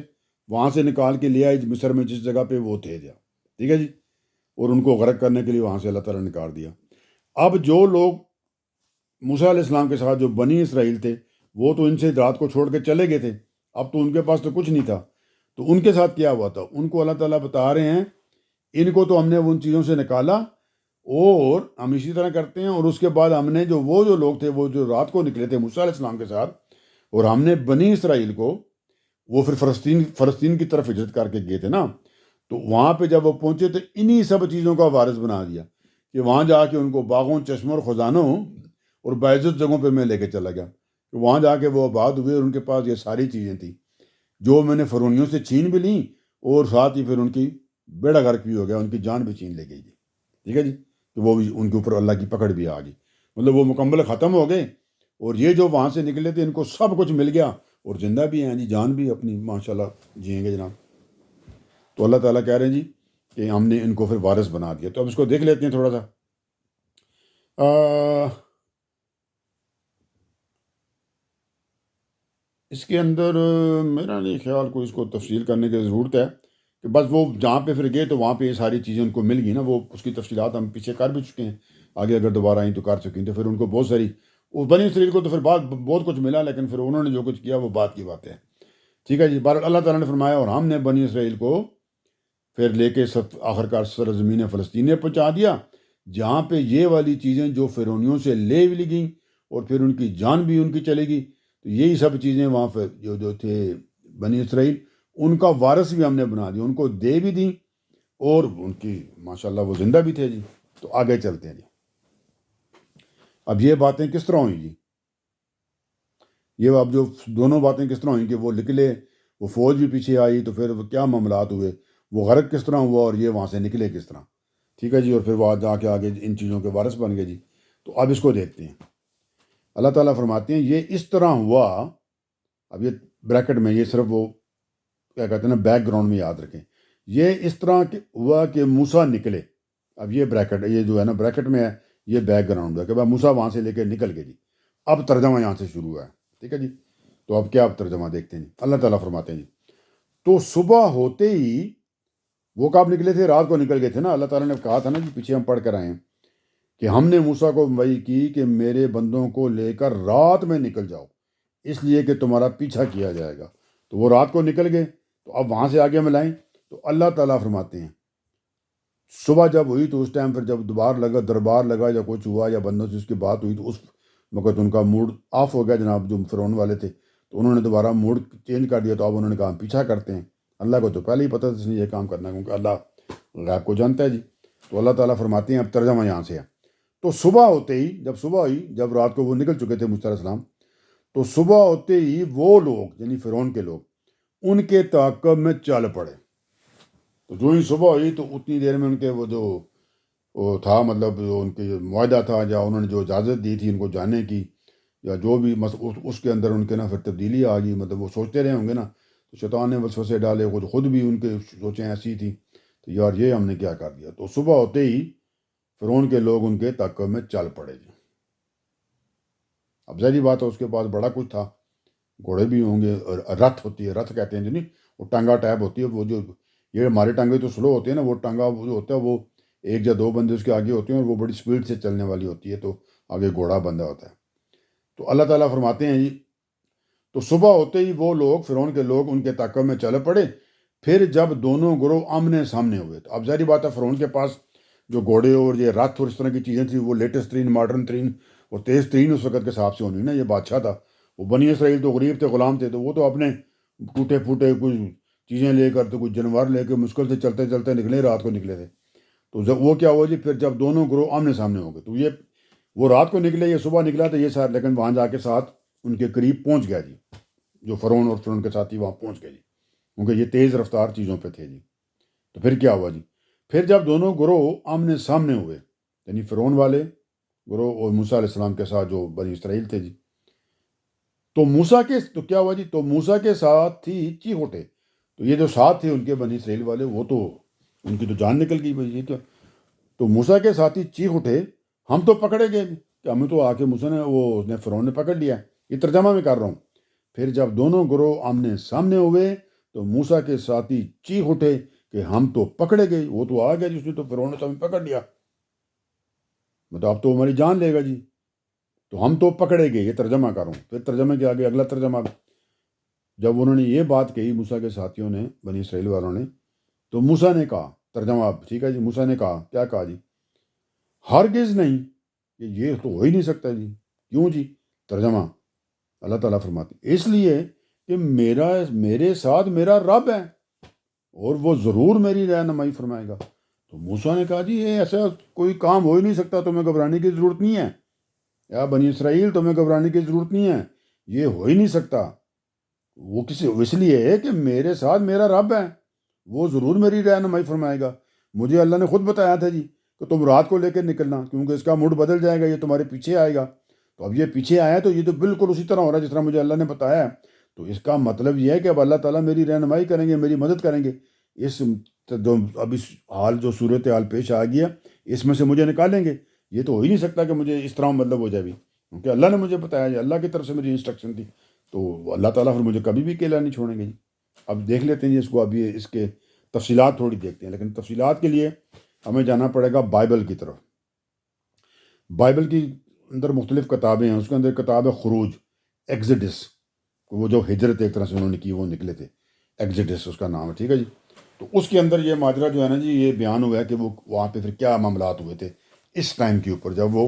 Speaker 1: وہاں سے نکال کے لے آئے مصر میں جس جگہ پہ وہ تھے جا. ٹھیک ہے جی. اور ان کو غرق کرنے کے لیے وہاں سے اللہ تعالیٰ نے نکال دیا. اب جو لوگ موسیٰ علیہ السلام کے ساتھ جو بنی اسرائیل تھے، وہ تو ان سے رات کو چھوڑ کے چلے گئے تھے. اب تو ان کے پاس تو کچھ نہیں تھا. تو ان کے ساتھ کیا ہوا تھا؟ ان کو اللہ تعالیٰ بتا رہے ہیں ان کو تو ہم نے ان چیزوں سے نکالا، اور ہم اسی طرح کرتے ہیں. اور اس کے بعد ہم نے وہ جو لوگ تھے وہ جو رات کو نکلے تھے موسیٰ علیہ السلام کے ساتھ، اور ہم نے بنی اسرائیل کو، وہ پھر فلسطین کی طرف ہجرت کر کے گئے تھے نا، تو وہاں پہ جب وہ پہنچے تو انہی سب چیزوں کا وارث بنا دیا، کہ وہاں جا کے ان کو باغوں، چشموں اور خزانوں اور باعزت جگہوں پہ میں لے کے چلا گیا. تو وہاں جا کے وہ آباد ہوئے اور ان کے پاس یہ ساری چیزیں تھیں جو میں نے فرعونیوں سے چھین بھی لیں، اور ساتھ ہی پھر ان کی بیڑا غرق بھی ہو گیا، ان کی جان بھی چھین لے گئی جی. ٹھیک ہے جی. تو وہ بھی ان کے اوپر اللہ کی پکڑ بھی آ گئی. مطلب وہ مکمل ختم ہو گئے، اور یہ جو وہاں سے نکلے تھے ان کو سب کچھ مل گیا، اور زندہ بھی ہیں جی، جان بھی اپنی ماشاءاللہ جئیں گے جناب. تو اللہ تعالیٰ کہہ رہے ہیں جی کہ ہم نے ان کو پھر وارث بنا دیا. تو اب اس کو دیکھ لیتے ہیں تھوڑا سا. اس کے اندر میرا نہیں خیال کوئی اس کو تفصیل کرنے کی ضرورت ہے، کہ بس وہ جہاں پہ پھر گئے تو وہاں پہ یہ ساری چیزیں ان کو مل گئی نا. وہ اس کی تفصیلات ہم پیچھے کر بھی چکے ہیں، آگے اگر دوبارہ آئیں تو کر چکیں. تو پھر ان کو بہت ساری، وہ بنی اسرائیل کو تو پھر بہت کچھ ملا، لیکن پھر انہوں نے جو کچھ کیا وہ بات کی بات ہے. ٹھیک ہے جی. بہرحال اللہ تعالیٰ نے فرمایا اور ہم نے بنی اسرائیل کو پھر لے کے آخرکار سرزمین فلسطین میں پہنچا دیا، جہاں پہ یہ والی چیزیں جو فرعونیوں سے لے بھی لی گئیں، اور پھر ان کی جان بھی ان کی چلے گی. تو یہی سب چیزیں وہاں پہ جو تھے بنی اسرائیل، ان کا وارث بھی ہم نے بنا دیا، ان کو دے بھی دیں، اور ان کی ماشاءاللہ وہ زندہ بھی تھے جی. تو آگے چلتے ہیں جی. اب یہ باتیں کس طرح ہوئیں جی؟ یہ اب جو دونوں باتیں کس طرح ہوئیں کہ وہ نکلے، وہ فوج بھی پیچھے آئی، تو پھر کیا معاملات ہوئے، وہ غرق کس طرح ہوا، اور یہ وہاں سے نکلے کس طرح. ٹھیک ہے جی. اور پھر وہاں جا کے آگے ان چیزوں کے وارث بن گئے جی. تو اب اس کو دیکھتے ہیں. اللہ تعالیٰ فرماتے ہیں یہ اس طرح ہوا. اب یہ بریکٹ میں، یہ صرف وہ کیا کہتے ہیں نا بیک گراؤنڈ میں یاد رکھیں، یہ اس طرح ہوا کہ موسیٰ نکلے. اب یہ بریکٹ، یہ جو ہے نا بریکٹ میں ہے، یہ بیک گراؤنڈ ہے کہ موسیٰ وہاں سے لے کے نکل گئے جی. اب ترجمہ یہاں سے شروع ہوا ہے. ٹھیک ہے جی. تو اب کیا ترجمہ دیکھتے ہیں جی. اللہ تعالیٰ فرماتے ہیں جی تو صبح ہوتے ہی، وہ کب نکلے تھے؟ رات کو نکل گئے تھے نا. اللہ تعالیٰ نے کہا تھا نا جی، پیچھے ہم پڑھ کر آئے ہیں کہ ہم نے موسیٰ کو وحی کی کہ میرے بندوں کو لے کر رات میں نکل جاؤ، اس لیے کہ تمہارا پیچھا کیا جائے گا. تو وہ رات کو نکل گئے. تو اب وہاں سے آگے ملائیں. تو اللہ تعالیٰ فرماتے ہیں صبح جب ہوئی تو اس ٹائم پھر جب دربار لگا یا کچھ ہوا یا بندوں سے اس کی بات ہوئی، تو اس وقت ان کا موڈ آف ہو گیا جناب، جو فرعون والے تھے. تو انہوں نے دوبارہ موڈ چینج کر دیا، تو اب انہوں نے کہا ہم پیچھا کرتے ہیں۔ اللہ کو تو پہلے ہی پتہ تھا اس نے یہ کام کرنا ہے، کیونکہ اللہ غیب کو جانتا ہے جی۔ تو اللہ تعالیٰ فرماتے ہیں، اب ترجمہ یہاں سے ہے، تو صبح ہوتے ہی، جب صبح ہوئی، جب رات کو وہ نکل چکے تھے موسیٰ علیہ السلام، تو صبح ہوتے ہی وہ لوگ یعنی فرعون کے لوگ ان کے تعاقب میں چل پڑے۔ تو جو ہی صبح ہوئی تو اتنی دیر میں ان کے وہ تھا، مطلب جو ان کے جو معاہدہ تھا، یا انہوں نے جو اجازت دی تھی ان کو جانے کی، یا جو بھی اس کے اندر ان کے نا پھر تبدیلی آ گئی، مطلب وہ سوچتے رہے ہوں گے نا، تو شیطان نے وسوسے ڈالے، خود بھی ان کے سوچیں ایسی تھی، تو یار یہ ہم نے کیا کر دیا۔ تو صبح ہوتے ہی فرعون کے لوگ ان کے تعاقب میں چل پڑے جی۔ اب ظاہری بات ہے اس کے پاس بڑا کچھ تھا، گھوڑے بھی ہوں گے، اور رتھ ہوتی ہے، رتھ کہتے ہیں جو نہیں، وہ ٹانگا ٹائپ ہوتی ہے، وہ جو یہ ہمارے ٹانگے تو سلو ہوتے ہیں نا، وہ ٹانگا جو ہوتا ہے وہ ایک یا دو بندے اس کے آگے ہوتے ہیں، اور وہ بڑی سپیڈ سے چلنے والی ہوتی ہے، تو آگے گھوڑا بندہ ہوتا ہے۔ تو اللہ تعالیٰ فرماتے ہیں جی، تو صبح ہوتے ہی وہ لوگ فرعون کے لوگ ان کے تعاقب میں چل پڑے، پھر جب دونوں گروہ آمنے سامنے ہوئے، تو اب ظاہری بات ہے فرعون کے پاس جو گھوڑے اور یہ رتھ اور اس طرح کی چیزیں تھیں، وہ لیٹسٹ ترین، ماڈرن ترین اور تیز ترین اس وقت کے حساب سے ہونی نا، یہ بادشاہ تھا، وہ بنی اسرائیل تو غریب تھے، غلام تھے، تو وہ تو اپنے ٹوٹے پھوٹے کچھ چیزیں لے کر، تو کچھ جانور لے کے مشکل سے چلتے چلتے نکلے، رات کو نکلے تھے۔ تو جب وہ کیا ہوا جی، پھر جب دونوں گروہ آمنے سامنے ہو گئے، تو یہ وہ رات کو نکلے، یہ صبح نکلا، تو یہ ساتھ، لیکن وہاں جا کے ساتھ ان کے قریب پہنچ گیا جی، جو فرعون اور فرعون کے ساتھی وہاں پہنچ گئے جی، کیونکہ یہ تیز رفتار چیزوں پہ تھے جی۔ تو پھر کیا ہوا جی، پھر جب دونوں گروہ آمنے سامنے ہوئے، یعنی فرعون والے گروہ اور موسیٰ علیہ السلام کے ساتھ جو بنی اسرائیل تھے جی، تو موسیٰ کے تو کیا ہوا جی، تو موسیٰ کے ساتھ تھی چیخ اٹھے، تو یہ جو ساتھ تھے ان کے بنی اسرائیل والے، وہ تو ان کی تو جان نکل گئی بھائی، یہ کیا؟ تو موسیٰ کے ساتھی چیخ اٹھے، ہم تو پکڑے گئے، کہ ہمیں تو آ کے موسیٰ نے اس نے فرعون نے پکڑ لیا ہے۔ یہ ترجمہ میں کر رہا ہوں۔ پھر جب دونوں گروہ آمنے سامنے ہوئے تو موسیٰ کے ساتھی چیخ اٹھے کہ ہم تو پکڑے گئے، وہ تو آ گیا جس نے، تو فرعون نے تو ہمیں پکڑ لیا، مطلب اب تو ہماری جان لے گا جی، تو ہم تو پکڑے گئے، یہ ترجمہ کر رہا ہوں۔ پھر ترجمے کے آگے اگلا ترجمہ، جب انہوں نے یہ بات کہی موسیٰ کے ساتھیوں نے، بنی اسرائیل والوں نے، تو موسیٰ نے کہا، ترجمہ اب ٹھیک ہے جی، موسیٰ نے کہا، کیا کہا جی، ہرگز نہیں، کہ یہ تو ہو ہی نہیں سکتا جی، کیوں جی؟ ترجمہ اللہ تعالیٰ فرماتے اس لیے کہ میرے ساتھ میرا رب ہے، اور وہ ضرور میری رہنمائی فرمائے گا۔ تو موسیٰ نے کہا جی یہ ایسا کوئی کام ہو ہی نہیں سکتا، تمہیں گھبرانے کی ضرورت نہیں ہے، یا بنی اسرائیل تمہیں گھبرانے کی ضرورت نہیں ہے، یہ ہو ہی نہیں سکتا۔ وہ اس لیے ہے کہ میرے ساتھ میرا رب ہے، وہ ضرور میری رہنمائی فرمائے گا۔ مجھے اللہ نے خود بتایا تھا جی کہ تم رات کو لے کے نکلنا، کیونکہ اس کا موڈ بدل جائے گا، یہ تمہارے پیچھے آئے گا۔ تو اب یہ پیچھے آیا تو یہ تو بالکل اسی طرح ہو رہا ہے جس طرح مجھے اللہ نے بتایا ہے۔ تو اس کا مطلب یہ ہے کہ اب اللہ تعالیٰ میری رہنمائی کریں گے، میری مدد کریں گے، اس جو اب اس حال جو صورت حال پیش آ گیا اس میں سے مجھے نکالیں گے۔ یہ تو ہو ہی نہیں سکتا کہ مجھے اس طرح مطلب ہو جائے بھی، کیونکہ اللہ نے مجھے بتایا جی، اللہ کی طرف سے میری انسٹرکشن تھی، تو اللہ تعالیٰ پھر مجھے کبھی بھی اکیلا نہیں چھوڑیں گے جی۔ اب دیکھ لیتے ہیں جی اس کو، اب یہ اس کے تفصیلات تھوڑی دیکھتے ہیں، لیکن تفصیلات کے لیے ہمیں جانا پڑے گا بائبل کی طرف۔ بائبل کی اندر مختلف کتابیں ہیں، اس کے اندر کتاب ہے خروج، ایگزڈس، وہ جو ہجرت ایک طرح سے انہوں نے کی، وہ نکلے تھے، ایگزڈس اس کا نام ہے، ٹھیک ہے جی۔ تو اس کے اندر یہ ماجرا جو ہے نا جی، یہ بیان ہوا ہے کہ وہ وہاں پہ پھر کیا معاملات ہوئے تھے اس ٹائم کے اوپر، جب وہ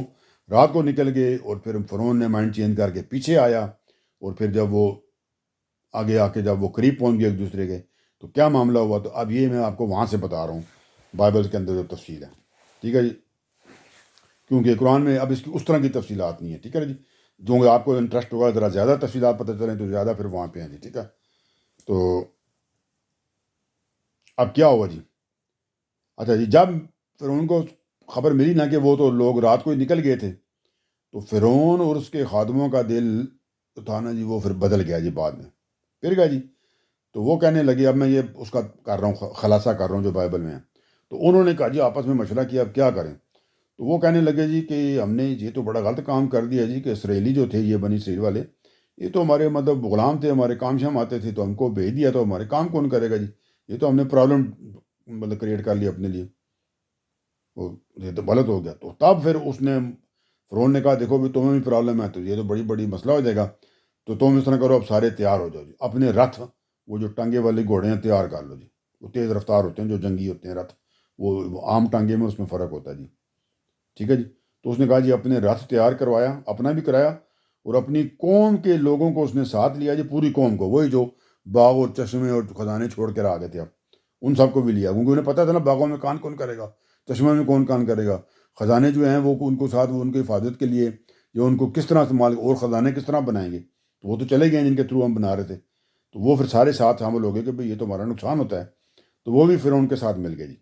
Speaker 1: رات کو نکل گئے اور پھر فرعون نے مائنڈ چینج کر کے پیچھے آیا، اور پھر جب وہ آگے آ کے جب وہ قریب پہنچ گئے ایک دوسرے کے، تو کیا معاملہ ہوا۔ تو اب یہ میں آپ کو وہاں سے بتا رہا ہوں، بائبل کے اندر جو تفصیل ہے، ٹھیک ہے جی، کیونکہ قرآن میں اب اس کی اس طرح کی تفصیلات نہیں ہے، ٹھیک ہے جی۔ جو آپ کو انٹرسٹ ہوگا ذرا زیادہ تفصیلات پتہ چلیں تو زیادہ پھر وہاں پہ ہیں جی، ٹھیک ہے۔ تو اب کیا ہوا جی، اچھا جی، جب فرعون کو خبر ملی نا کہ وہ تو لوگ رات کو ہی نکل گئے تھے، تو فرعون اور اس کے خادموں کا دل تھا نا جی، وہ پھر بدل گیا جی بعد میں، پھر گیا جی۔ تو وہ کہنے لگے، اب میں یہ اس کا کر رہا ہوں، خلاصہ کر رہا ہوں جو بائبل میں ہے۔ تو انہوں نے کہا جی، آپس میں مشورہ کیا اب کیا کریں۔ تو وہ کہنے لگے جی کہ ہم نے یہ تو بڑا غلط کام کر دیا جی، کہ اسرائیلی جو تھے، یہ بنی اسرائیل والے، یہ تو ہمارے مطلب غلام تھے، ہمارے کام شام آتے تھے، تو ہم کو بھیج دیا، تو ہمارے کام کون کرے گا جی، یہ تو ہم نے پرابلم مطلب کریٹ کر لی اپنے لیے، یہ تو غلط ہو گیا۔ تو تب پھر اس نے فرعون نے کہا دیکھو بھی تمہیں بھی پرابلم ہے، تو یہ تو بڑی مسئلہ ہو جائے گا، تو تم اس طرح کرو، اب سارے تیار ہو جاؤ جی، اپنے رتھ، وہ جو ٹانگے والے گھوڑے ہیں تیار کر لو جی، وہ تیز رفتار ہوتے ہیں جو جنگی ہوتے ہیں رتھ، وہ عام ٹانگے میں اس میں فرق ہوتا ہے جی، ٹھیک ہے جی۔ تو اس نے کہا جی اپنے رتھ تیار کروایا، اپنا بھی کرایا، اور اپنی قوم کے لوگوں کو اس نے ساتھ لیا جی، پوری قوم کو، وہی جو باغ اور چشمے اور خزانے چھوڑ کر آ گئے تھے، اب ان سب کو بھی لیا، کیونکہ انہیں پتہ تھا نا باغوں میں کون کرے گا، چشمے میں کون کرے گا، خزانے جو ہیں وہ ان کو ساتھ، وہ ان کی حفاظت کے لیے جو ان کو کس طرح استعمال اور خزانے کس طرح بنائیں گے، تو وہ تو چلے گئے جن کے تھرو ہم بنا رہے تھے، تو وہ پھر سارے ساتھ شامل ہو گئے کہ بھئی یہ تو ہمارا نقصان ہوتا ہے، تو وہ بھی فرعون کے ساتھ مل گئے جی۔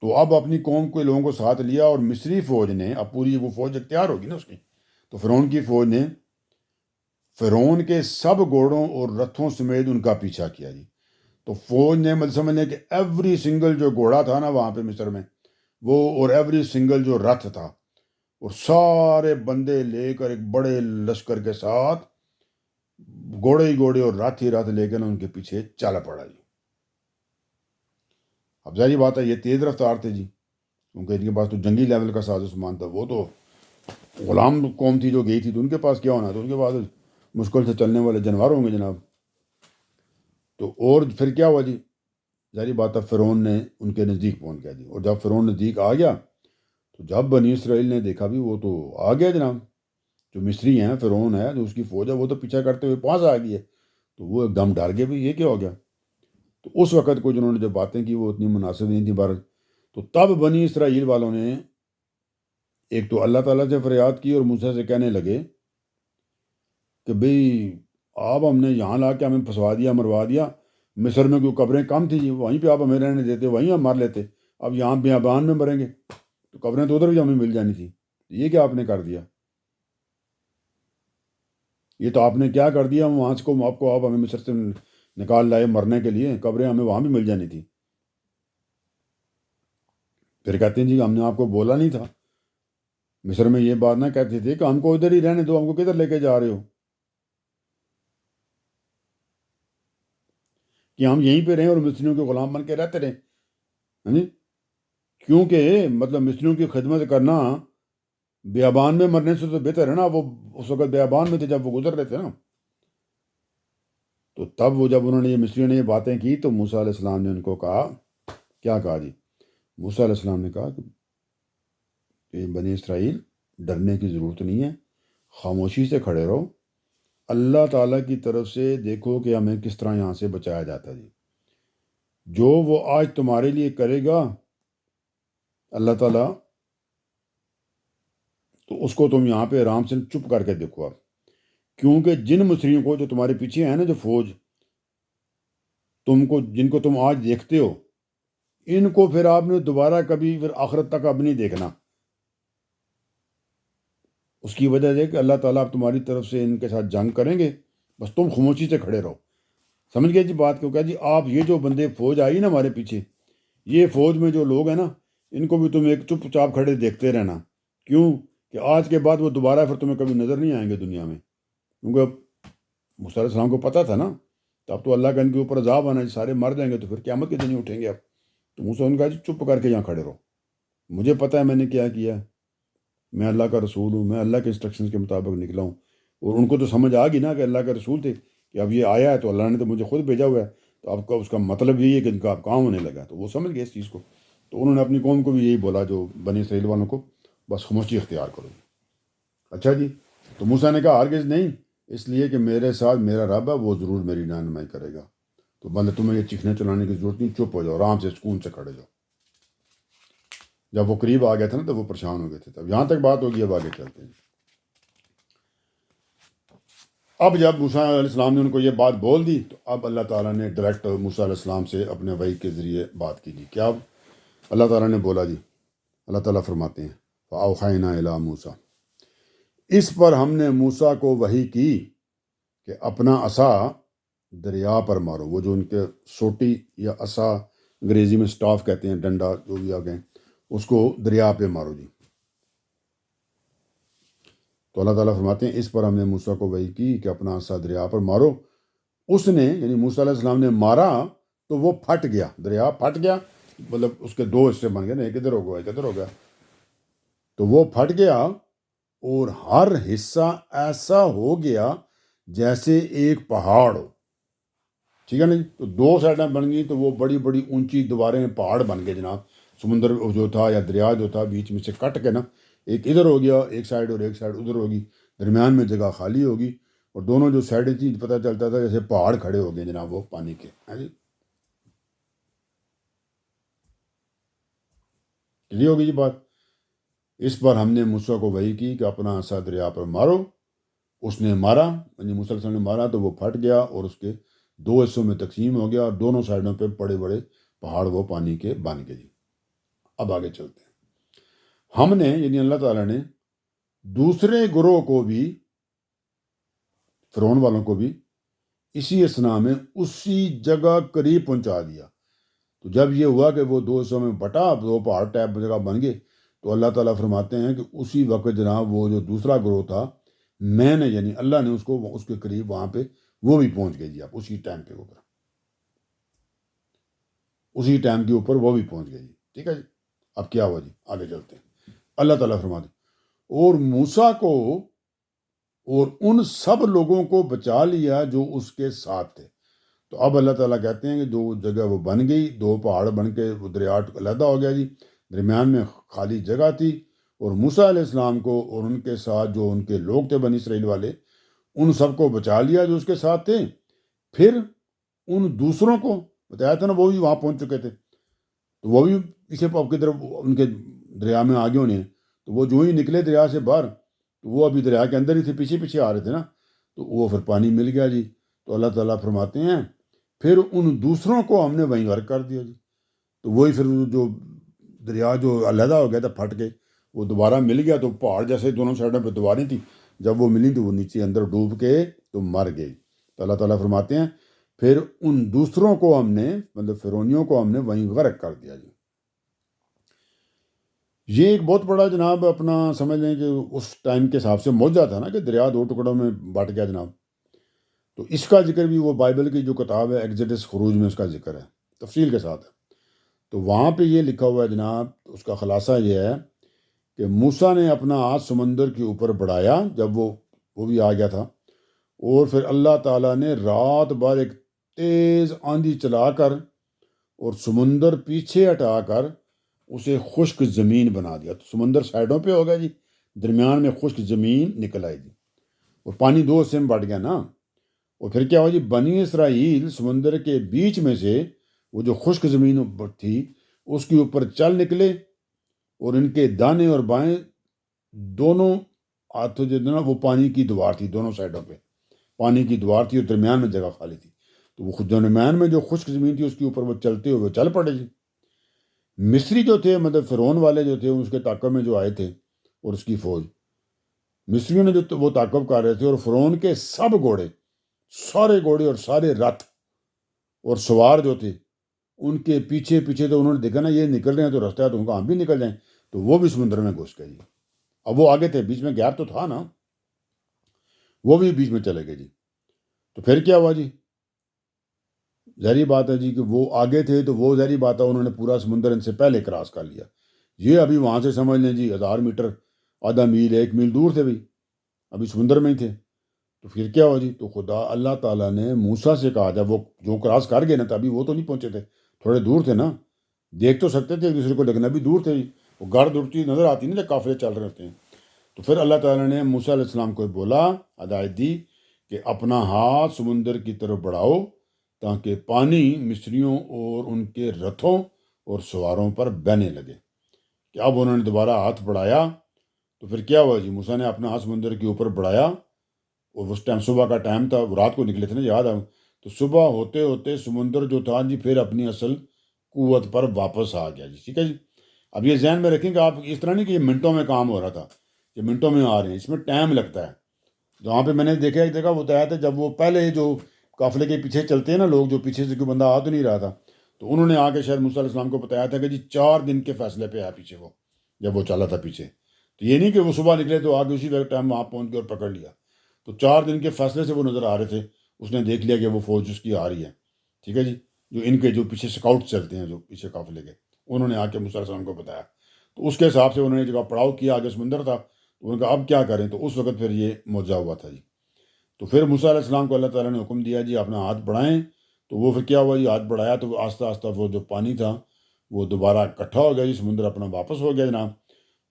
Speaker 1: تو اب اپنی قوم کے لوگوں کو ساتھ لیا، اور مصری فوج نے، اب پوری وہ فوج اختیار ہوگی نا اس کی، تو فرعون کی فوج نے فرعون کے سب گھوڑوں اور رتھوں سمیت ان کا پیچھا کیا جی۔ تو فوج نے مطلب سمجھنے کہ ایوری سنگل جو گھوڑا تھا نا وہاں پہ مصر میں وہ، اور ایوری سنگل جو رتھ تھا، اور سارے بندے لے کر ایک بڑے لشکر کے ساتھ گھوڑے ہی گھوڑے اور رتھ ہی رتھ لے کر ان کے پیچھے چل پڑا جی۔ اب ظاہری بات ہے یہ تیز رفتار تھے جی، کیونکہ ان کے پاس تو جنگی لیول کا ساز و سامان تھا، وہ تو غلام قوم تھی جو گئی تھی، تو ان کے پاس کیا ہونا، تو ان کے پاس مشکل سے چلنے والے جانور ہوں گے جناب۔ تو اور پھر کیا ہوا جی، ظاہری بات ہے فرعون نے ان کے نزدیک پہنچ گیا جی، اور جب فرعون نزدیک آ گیا تو جب بنی اسرائیل نے دیکھا بھی وہ تو آ گیا جناب، جو مصری ہیں، فرعون ہے جو اس کی فوج ہے، وہ تو پیچھا کرتے ہوئے پاس آ گئی ہے، تو وہ ایک دم ڈر گئے بھی یہ کیا ہو گیا۔ تو اس وقت کو جنہوں نے جو باتیں کی وہ اتنی مناسب نہیں تھیں بہرحال، تو تب بنی اسرائیل والوں نے ایک تو اللہ تعالیٰ سے فریاد کی اور موسیٰ سے کہنے لگے کہ بھئی آپ ہم نے یہاں لا کے ہمیں پھنسوا دیا، مروا دیا، مصر میں کوئی قبریں کم تھی جی، وہیں پہ آپ ہمیں رہنے دیتے، وہیں ہم مر لیتے، اب یہاں بیابان میں مریں گے، تو قبریں تو ادھر بھی ہمیں مل جانی تھی، یہ کیا آپ نے کر دیا، یہ تو آپ نے کیا کر دیا، ہم وہاں سے کو آپ کو، آپ ہمیں مصر سے نکال لائے مرنے کے لیے، قبریں ہمیں وہاں بھی مل جانی تھی۔ پھر کہتے ہیں جی ہم نے آپ کو بولا نہیں تھا، مصر میں یہ بات نہ کہتے تھے کہ ہم کو ادھر ہی رہنے دو، ہم کو کدھر لے کے جا رہے ہو، کہ ہم یہیں پہ رہیں اور مصریوں کے غلام بن کے رہتے رہیں، ہاں جی، کیونکہ مطلب مصریوں کی خدمت کرنا بیابان میں مرنے سے تو بہتر ہے نا، وہ اس وقت بیابان میں تھے جب وہ گزر رہے تھے نا۔ تو تب وہ جب انہوں نے یہ مصریوں نے یہ باتیں کی تو موسیٰ علیہ السلام نے ان کو کہا، کیا کہا جی، موسیٰ علیہ السلام نے کہا کہ بنی اسرائیل ڈرنے کی ضرورت نہیں ہے، خاموشی سے کھڑے رہو، اللہ تعالیٰ کی طرف سے دیکھو کہ ہمیں کس طرح یہاں سے بچایا جاتا ہے جی، جو وہ آج تمہارے لیے کرے گا اللہ تعالیٰ، تو اس کو تم یہاں پہ آرام سے چپ کر کے دیکھو آپ، کیونکہ جن مصریوں کو جو تمہارے پیچھے ہیں نا، جو فوج تم کو، جن کو تم آج دیکھتے ہو، ان کو پھر آپ نے دوبارہ کبھی پھر آخرت تک اب نہیں دیکھنا، اس کی وجہ ہے کہ اللہ تعالیٰ اب تمہاری طرف سے ان کے ساتھ جنگ کریں گے، بس تم خاموشی سے کھڑے رہو۔ سمجھ گئے جی بات کو، کیا جی آپ یہ جو بندے فوج آئی نا ہمارے پیچھے، یہ فوج میں جو لوگ ہیں نا، ان کو بھی تم ایک چپ چاپ کھڑے دیکھتے رہنا، کیوں کہ آج کے بعد وہ دوبارہ پھر تمہیں کبھی نظر نہیں آئیں گے دنیا میں، کیونکہ اب موسیٰ علیہ السلام کو پتہ تھا نا، تو اب تو اللہ کا ان کے اوپر عذاب آنا، سارے مر جائیں گے تو پھر قیامت کے دن ہی اٹھیں گے اب۔ تو موسیٰ نے کہا جی چپ کر کے یہاں کھڑے رہو، مجھے پتہ ہے میں نے کیا کیا ہے، میں اللہ کا رسول ہوں، میں اللہ کے انسٹرکشنز کے مطابق نکلا ہوں، اور ان کو تو سمجھ آ گئی نا کہ اللہ کا رسول تھے، کہ اب یہ آیا ہے تو اللہ نے تو مجھے خود بھیجا ہوا ہے، تو اب کا اس کا مطلب یہی ہے کہ ان کا اب کام ہونے لگا، تو وہ سمجھ گئے اس چیز کو، تو انہوں نے اپنی قوم کو بھی یہی بولا، جو بنی اسرائیل والوں کو، بس خاموشی اختیار کرو۔ اچھا جی، تو موسیٰ نے کہا ہرگز نہیں، اس لیے کہ میرے ساتھ میرا رب ہے، وہ ضرور میری رہنمائی کرے گا، تو بندے تمہیں یہ چیخنے چلانے کی ضرورت نہیں، چپ ہو جاؤ، آرام سے سکون سے کھڑے جاؤ۔ جب وہ قریب آ گیا تھا نا تو وہ پریشان ہو گئے تھے، تب یہاں تک بات ہوگی، اب آگے چلتے ہیں۔ اب جب موسیٰ علیہ السلام نے ان کو یہ بات بول دی تو اب اللہ تعالیٰ نے ڈائریکٹ موسیٰ علیہ السلام سے اپنے وحی کے ذریعے بات کی جی، کیا اللہ تعالیٰ نے بولا جی، اللہ تعالیٰ فرماتے ہیں فَأَوْحَيْنَا إِلَىٰ مُوسَىٰ، اس پر ہم نے موسیٰ کو وحی کی کہ اپنا عصا دریا پر مارو، وہ جو ان کے سوٹی یا عصا انگریزی میں سٹاف کہتے ہیں، ڈنڈا جو بھی آگے، اس کو دریا پہ مارو جی۔ تو اللہ تعالیٰ فرماتے ہیں اس پر ہم نے موسیٰ کو وحی کی کہ اپنا عصا دریا پر مارو، اس نے یعنی موسیٰ علیہ السلام نے مارا تو وہ پھٹ گیا، دریا پھٹ گیا، مطلب اس کے دو حصے بن گئے نا، ایک ادھر ہو گیا ایک ادھر ہو گیا، تو وہ پھٹ گیا، اور ہر حصہ ایسا ہو گیا جیسے ایک پہاڑ ہو، ٹھیک ہے نا جی، تو دو سائڈیں بن گئی تو وہ بڑی بڑی اونچی دیواریں پہاڑ بن گئے جناب، سمندر جو تھا یا دریا جو تھا بیچ میں سے کٹ کے نا، ایک ادھر ہو گیا ایک سائڈ اور ایک سائڈ ادھر ہوگی، درمیان میں جگہ خالی ہوگی اور دونوں جو سائڈیں تھیں پتہ چلتا تھا جیسے پہاڑ کھڑے ہو گئے جناب وہ پانی کے. ہاں جی کلیئر ہوگی جی بات. اس پر ہم نے موسیٰ کو وحی کی کہ اپنا عصا دریا پر مارو. اس نے مارا، یعنی موسیٰ علیہ السلام نے مارا تو وہ پھٹ گیا اور اس کے 2 حصوں میں تقسیم ہو گیا اور دونوں سائڈوں پہ بڑے بڑے پہاڑ وہ پانی کے بن گئے جی. اب آگے چلتے ہیں. ہم نے یعنی اللہ تعالیٰ نے دوسرے گروہ کو بھی، فرعون والوں کو بھی اسی اسنا میں اسی جگہ قریب پہنچا دیا. تو جب یہ ہوا کہ وہ 2 حصوں میں بٹا، 2 پہاڑ ٹائپ جگہ بن گئے، تو اللہ تعالیٰ فرماتے ہیں کہ اسی وقت جناب وہ جو دوسرا گروہ تھا میں نے یعنی اللہ نے اس کو اس کے قریب وہاں پہ وہ بھی پہنچ گئے جی. آپ اسی ٹائم کے اوپر، اسی ٹائم کے اوپر وہ بھی پہنچ گئے جی. ٹھیک ہے جی. اب کیا ہوا جی، آگے چلتے ہیں. اللہ تعالیٰ فرماتے اور موسیٰ کو اور ان سب لوگوں کو بچا لیا جو اس کے ساتھ تھے. تو اب اللہ تعالیٰ کہتے ہیں کہ جو جگہ وہ بن گئی، 2 پہاڑ بن کے وہ دریا علیحدہ ہو گیا جی، درمیان میں خالی جگہ تھی، اور موسیٰ علیہ السلام کو اور ان کے ساتھ جو ان کے لوگ تھے بنی اسرائیل والے، ان سب کو بچا لیا جو اس کے ساتھ تھے. پھر ان دوسروں کو بتایا تھا نا وہ بھی وہاں پہنچ چکے تھے، تو وہ بھی پیچھے پاپ کی طرف ان کے دریا میں آگے ہونے ہیں. تو وہ جو ہی نکلے دریا سے باہر تو وہ ابھی دریا کے اندر ہی تھے، پیچھے پیچھے آ رہے تھے نا، تو وہ پھر پانی مل گیا جی. تو اللہ تعالیٰ فرماتے ہیں پھر ان دوسروں کو ہم نے وہیں غرق کر دیا جی. تو وہی پھر جو دریا جو علیحدہ ہو گیا تھا پھٹ کے وہ دوبارہ مل گیا، تو پہاڑ جیسے دونوں سائڈوں پہ دیواریں تھیں، جب وہ ملی تو وہ نیچے اندر ڈوب کے تو مر گئی. تو اللہ تعالیٰ فرماتے ہیں پھر ان دوسروں کو ہم نے مطلب فرعونیوں کو ہم نے وہیں غرق کر دیا جی. یہ ایک بہت بڑا جناب اپنا سمجھ لیں کہ اس ٹائم کے حساب سے معجزہ تھا نا کہ دریا 2 ٹکڑوں میں بٹ گیا جناب. تو اس کا ذکر بھی وہ بائبل کی جو کتاب ہے ایگزڈس خروج میں اس کا ذکر ہے تفصیل کے ساتھ ہے. تو وہاں پہ یہ لکھا ہوا ہے جناب، اس کا خلاصہ یہ ہے کہ موسیٰ نے اپنا ہاتھ سمندر کے اوپر بڑھایا جب وہ بھی آ گیا تھا، اور پھر اللہ تعالیٰ نے رات بھر ایک تیز آندھی چلا کر اور سمندر پیچھے ہٹا کر اسے خشک زمین بنا دیا. تو سمندر سائڈوں پہ ہو گیا جی، درمیان میں خشک زمین نکل آئی جی، اور پانی 2 حصے میں بٹ گیا نا. اور پھر کیا ہوا جی، بنی اسرائیل سمندر کے بیچ میں سے وہ جو خشک زمین تھی اس کے اوپر چل نکلے، اور ان کے دانے اور بائیں دونوں ہاتھوں جو نا وہ پانی کی دیوار تھی، دونوں سائڈوں پہ پانی کی دیوار تھی اور درمیان میں جگہ خالی تھی. تو وہ خود درمیان میں جو خشک زمین تھی اس کے اوپر وہ چلتے ہوئے چل پڑے جی. مصری جو تھے مطلب فرعون والے جو تھے اس کے تعاقب میں جو آئے تھے اور اس کی فوج، مصریوں نے جو وہ تعاقب کر رہے تھے، اور فرعون کے سب گھوڑے، سارے گھوڑے اور سارے رتھ اور سوار جو تھے ان کے پیچھے پیچھے، تو انہوں نے دیکھا نا یہ نکل رہے ہیں تو رستہ ہے تو ان کا ہم بھی نکل جائیں، تو وہ بھی سمندر میں گھس گئے جی. اب وہ آگے تھے، بیچ میں گیپ تو تھا نا، وہ بھی بیچ میں چلے گئے جی. تو پھر کیا ہوا جی، ظاہری بات ہے جی کہ وہ آگے تھے تو وہ ظاہری بات ہے انہوں نے پورا سمندر ان سے پہلے کراس کر لیا. یہ ابھی وہاں سے سمجھ لیں جی 1000 میٹر، آدھا میل، 1 میل دور تھے بھی، ابھی سمندر میں ہی تھے. تو پھر کیا ہوا جی، تو خدا اللہ تعالیٰ نے موسیٰ سے کہا، جب وہ جو کراس کر گئے نا تبھی وہ تو نہیں پہنچے تھے، تھوڑے دور تھے نا، دیکھ تو سکتے تھے ایک دوسرے کو لیکن ابھی دور تھے جی. وہ گرد اڑتی نظر آتی نا جب قافلے چل رہے ہوتے ہیں. تو پھر اللہ تعالیٰ نے موسیٰ علیہ السلام کو بولا، ہدایت دی کہ اپنا ہاتھ سمندر کی طرف بڑھاؤ تاکہ پانی مصریوں اور ان کے رتھوں اور سواروں پر بہنے لگے. کہ اب انہوں نے دوبارہ ہاتھ بڑھایا تو پھر کیا ہوا جی، موسیٰ نے اپنا ہاتھ سمندر کے اوپر بڑھایا، اور اس ٹائم صبح کا ٹائم تھا، وہ رات کو نکلے تھے نا یاد آ. تو صبح ہوتے ہوتے سمندر جو تھا جی پھر اپنی اصل قوت پر واپس آ گیا جی. ٹھیک ہے جی. اب یہ ذہن میں رکھیں کہ آپ اس طرح نہیں کہ یہ منٹوں میں کام ہو رہا تھا، یہ منٹوں میں آ رہے ہیں، اس میں ٹائم لگتا ہے. جہاں پہ میں نے دیکھا ایک جگہ بتایا تھا، جب وہ پہلے جو قافلے کے پیچھے چلتے ہیں نا لوگ، جو پیچھے سے کوئی بندہ آ تو نہیں رہا تھا، تو انہوں نے آ کے شاید موسیٰ علیہ السلام کو بتایا تھا کہ جی 4 دن کے فیصلے پہ آیا پیچھے وہ، جب وہ چلا تھا پیچھے. تو یہ نہیں کہ وہ صبح نکلے تو آگے اسی وقت ٹائم وہاں پہنچ کے اور پکڑ لیا. تو 4 دن کے فیصلے سے وہ نظر آ رہے تھے، اس نے دیکھ لیا کہ وہ فوج اس کی آ رہی ہے. ٹھیک ہے جی. جو ان کے جو پیچھے سکاؤٹ چلتے ہیں جو پیچھے قافلے کے، انہوں نے آ کے موسیٰ علیہ السلام کو بتایا. تو اس کے حساب سے انہوں نے جگہ پڑاؤ کیا، آگے سمندر تھا، تو انہوں نے کہا اب کیا کریں. تو اس وقت پھر یہ معجزہ ہوا تھا جی. تو پھر موسیٰ علیہ السلام کو اللہ تعالیٰ نے حکم دیا جی اپنا ہاتھ بڑھائیں. تو وہ پھر کیا ہوا جی، ہاتھ بڑھایا تو آہستہ آہستہ وہ جو پانی تھا وہ دوبارہ اکٹھا ہو گیا جی، سمندر اپنا واپس ہو گیا جناب.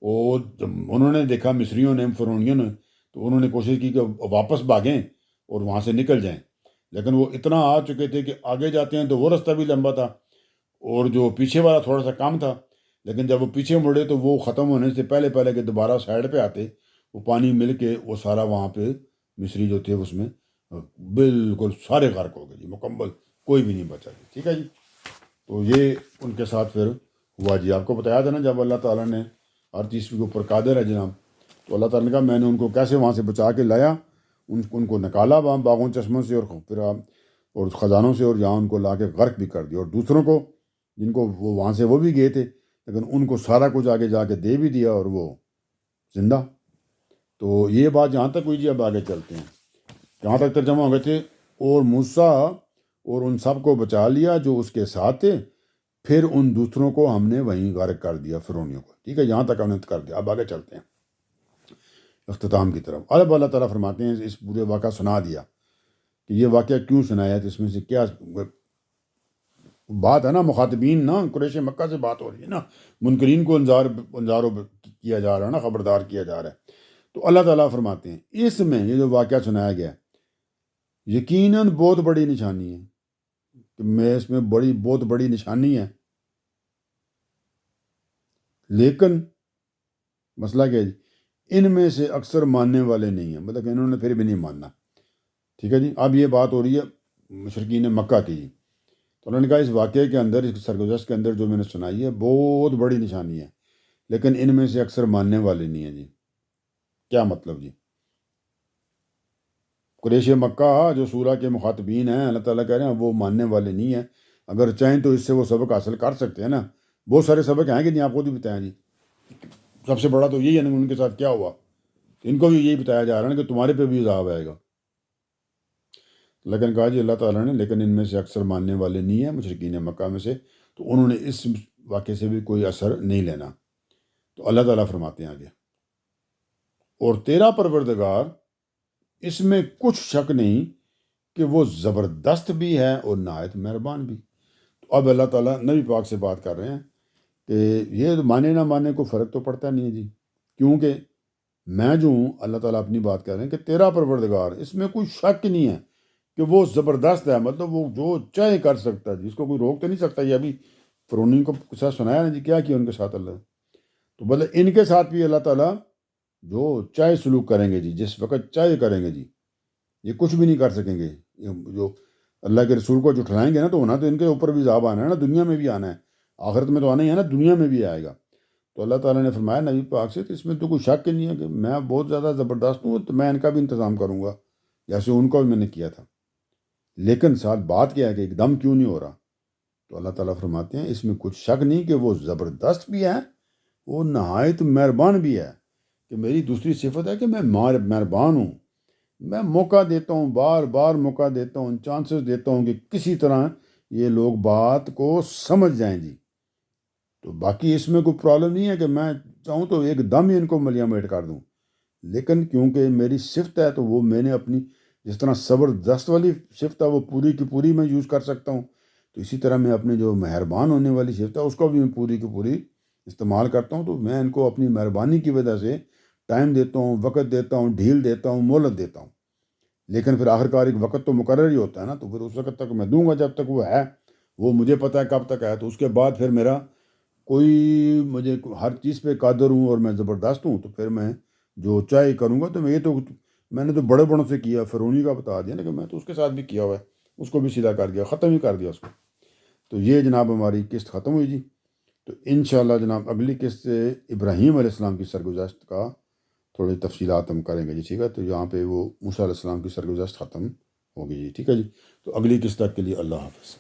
Speaker 1: اور انہوں نے دیکھا مصریوں نے، فرعونیوں نے تو انہوں نے کوشش کی کہ واپس بھاگیں اور وہاں سے نکل جائیں، لیکن وہ اتنا آ چکے تھے کہ آگے جاتے ہیں تو وہ رستہ بھی لمبا تھا اور جو پیچھے والا تھوڑا سا کم تھا، لیکن جب وہ پیچھے مڑے تو وہ ختم ہونے سے پہلے پہلے کہ دوبارہ سائڈ پہ آتے، وہ پانی مل کے وہ سارا وہاں پہ مصری جو تھے اس میں بالکل سارے غرق ہو گئے جی، مکمل کوئی بھی نہیں بچا جی، ٹھیک ہے جی۔ تو یہ ان کے ساتھ پھر ہوا جی۔ آپ کو بتایا تھا نا جب اللہ تعالیٰ نے ہر چیز کے اوپر قادر ہے جناب، تو اللہ تعالیٰ نے کہا میں نے ان کو کیسے وہاں سے بچا کے لایا، ان کو نکالا وہاں باغوں چشموں سے اور پھر اور خزانوں سے، اور جہاں ان کو لا کے غرق بھی کر دیا، اور دوسروں کو جن کو وہ وہاں سے وہ بھی گئے تھے لیکن ان کو سارا کچھ آگے جا کے دے بھی دیا اور وہ زندہ۔ تو یہ بات جہاں تک ہوئی جی، اب آگے چلتے ہیں جہاں تک ترجمہ ہو گئے تھے، اور موسیٰ اور ان سب کو بچا لیا جو اس کے ساتھ تھے، پھر ان دوسروں کو ہم نے وہیں غرق کر دیا، فرعونیوں کو، ٹھیک ہے، یہاں تک ہم نے کر دیا۔ اب آگے چلتے ہیں اختتام کی طرف۔ اب اللہ تعالیٰ فرماتے ہیں اس پورے واقعہ سنا دیا کہ یہ واقعہ کیوں سنایا ہے، اس میں سے کیا بات ہے نا، مخاطبین نا قریش مکہ سے بات ہو رہی ہے نا، منکرین کو انذار کیا جا رہا ہے نا، خبردار کیا جا رہا ہے۔ تو اللہ تعالیٰ فرماتے ہیں اس میں یہ جو واقعہ سنایا گیا یقیناً بہت بڑی نشانی ہے، کہ میں اس میں بہت بڑی نشانی ہے، لیکن مسئلہ کیا ہے جی، ان میں سے اکثر ماننے والے نہیں ہیں، مطلب کہ انہوں نے پھر بھی نہیں ماننا، ٹھیک ہے جی۔ اب یہ بات ہو رہی ہے مشرکین مکہ کی جی، تو انہوں نے کہا اس واقعے کے اندر، اس سرگزشت کے اندر جو میں نے سنائی ہے بہت بڑی نشانی ہے، لیکن ان میں سے اکثر ماننے والے نہیں ہیں جی۔ کیا مطلب جی؟ قریش مکہ جو سورہ کے مخاطبین ہیں، اللہ تعالیٰ کہہ رہے ہیں وہ ماننے والے نہیں ہیں، اگر چاہیں تو اس سے وہ سبق حاصل کر سکتے ہیں نا، بہت سارے سبق ہیں کہ نہیں، آپ کو بھی بتائیں جی، سب سے بڑا تو یہی ہے نا ان کے ساتھ کیا ہوا، ان کو بھی یہی بتایا جا رہا ہے کہ تمہارے پہ بھی عذاب آئے گا، لیکن کہا جی اللہ تعالیٰ نے لیکن ان میں سے اکثر ماننے والے نہیں ہیں مشرکین مکہ میں سے، تو انہوں نے اس واقعے سے بھی کوئی اثر نہیں لینا۔ تو اللہ تعالیٰ فرماتے ہیں آگے، اور تیرا پروردگار اس میں کچھ شک نہیں کہ وہ زبردست بھی ہے اور نہایت مہربان بھی۔ تو اب اللہ تعالیٰ نبی پاک سے بات کر رہے ہیں کہ یہ مانے نہ مانے کو فرق تو پڑتا نہیں ہے جی، کیونکہ میں جو ہوں اللہ تعالیٰ اپنی بات کر رہے ہیں کہ تیرا پروردگار اس میں کوئی شک نہیں ہے کہ وہ زبردست ہے، مطلب وہ جو چاہے کر سکتا ہے، جس کو کوئی روک تو نہیں سکتا۔ یہ ابھی فرعون کو ساتھ سنایا نا جی، کیا کیا ان کے ساتھ اللہ، تو بولے ان کے ساتھ بھی اللہ تعالیٰ جو چاہے سلوک کریں گے جی، جس وقت چاہے کریں گے جی، یہ کچھ بھی نہیں کر سکیں گے۔ جو اللہ کے رسول کو جھٹلائیں گے نا، تو ہونا تو ان کے اوپر بھی عذاب آنا ہے نا، دنیا میں بھی آنا ہے، آخرت میں تو آنا ہی ہے نا، دنیا میں بھی آئے گا۔ تو اللہ تعالیٰ نے فرمایا نبی پاک سے، تو اس میں تو کوئی شک نہیں ہے کہ میں بہت زیادہ زبردست ہوں، تو میں ان کا بھی انتظام کروں گا جیسے ان کو بھی میں نے کیا تھا، لیکن ساتھ بات کیا ہے کہ ایک دم کیوں نہیں ہو رہا۔ تو اللہ تعالیٰ فرماتے ہیں اس میں کچھ شک نہیں کہ وہ زبردست بھی ہے، وہ نہایت مہربان بھی ہے، کہ میری دوسری صفت ہے کہ میں مہربان ہوں، میں موقع دیتا ہوں، بار بار موقع دیتا ہوں، چانسز دیتا ہوں کہ کسی طرح یہ لوگ بات کو سمجھ جائیں جی۔ تو باقی اس میں کوئی پرابلم نہیں ہے کہ میں چاہوں تو ایک دم ہی ان کو ملیا میٹ کر دوں، لیکن کیونکہ میری صفت ہے تو وہ میں نے اپنی جس طرح زبردست والی صفت ہے وہ پوری کی پوری میں یوز کر سکتا ہوں، تو اسی طرح میں اپنے جو مہربان ہونے والی صفت ہے اس کو بھی میں پوری کی پوری استعمال کرتا ہوں۔ تو میں ان کو اپنی مہربانی کی وجہ سے ٹائم دیتا ہوں، وقت دیتا ہوں، ڈھیل دیتا ہوں، مہلت دیتا ہوں، لیکن پھر آخر کار ایک وقت تو مقرر ہی ہوتا ہے نا، تو پھر اس وقت تک میں دوں گا جب تک وہ ہے، وہ مجھے پتہ ہے کب تک ہے، تو اس کے بعد پھر میرا مجھے ہر چیز پہ قادر ہوں اور میں زبردست ہوں، تو پھر میں جو چاہے کروں گا۔ تو میں نے تو بڑے بڑوں سے کیا، فرعونی کا بتا دیا لیکن میں تو اس کے ساتھ بھی کیا ہوا ہے، اس کو بھی سیدھا کر دیا، ختم ہی کر دیا اس کو۔ تو یہ جناب ہماری قسط ختم ہوئی جی۔ تو انشاءاللہ جناب اگلی قسط سے ابراہیم علیہ السلام کی سرگزشت کا تھوڑی تفصیلات ہم کریں گے جی، ٹھیک ہے۔ تو یہاں پہ وہ موسیٰ علیہ السلام کی سرگزشت ختم ہوگی جی، ٹھیک ہے جی۔ تو اگلی قسط تک کے لیے اللہ حافظ۔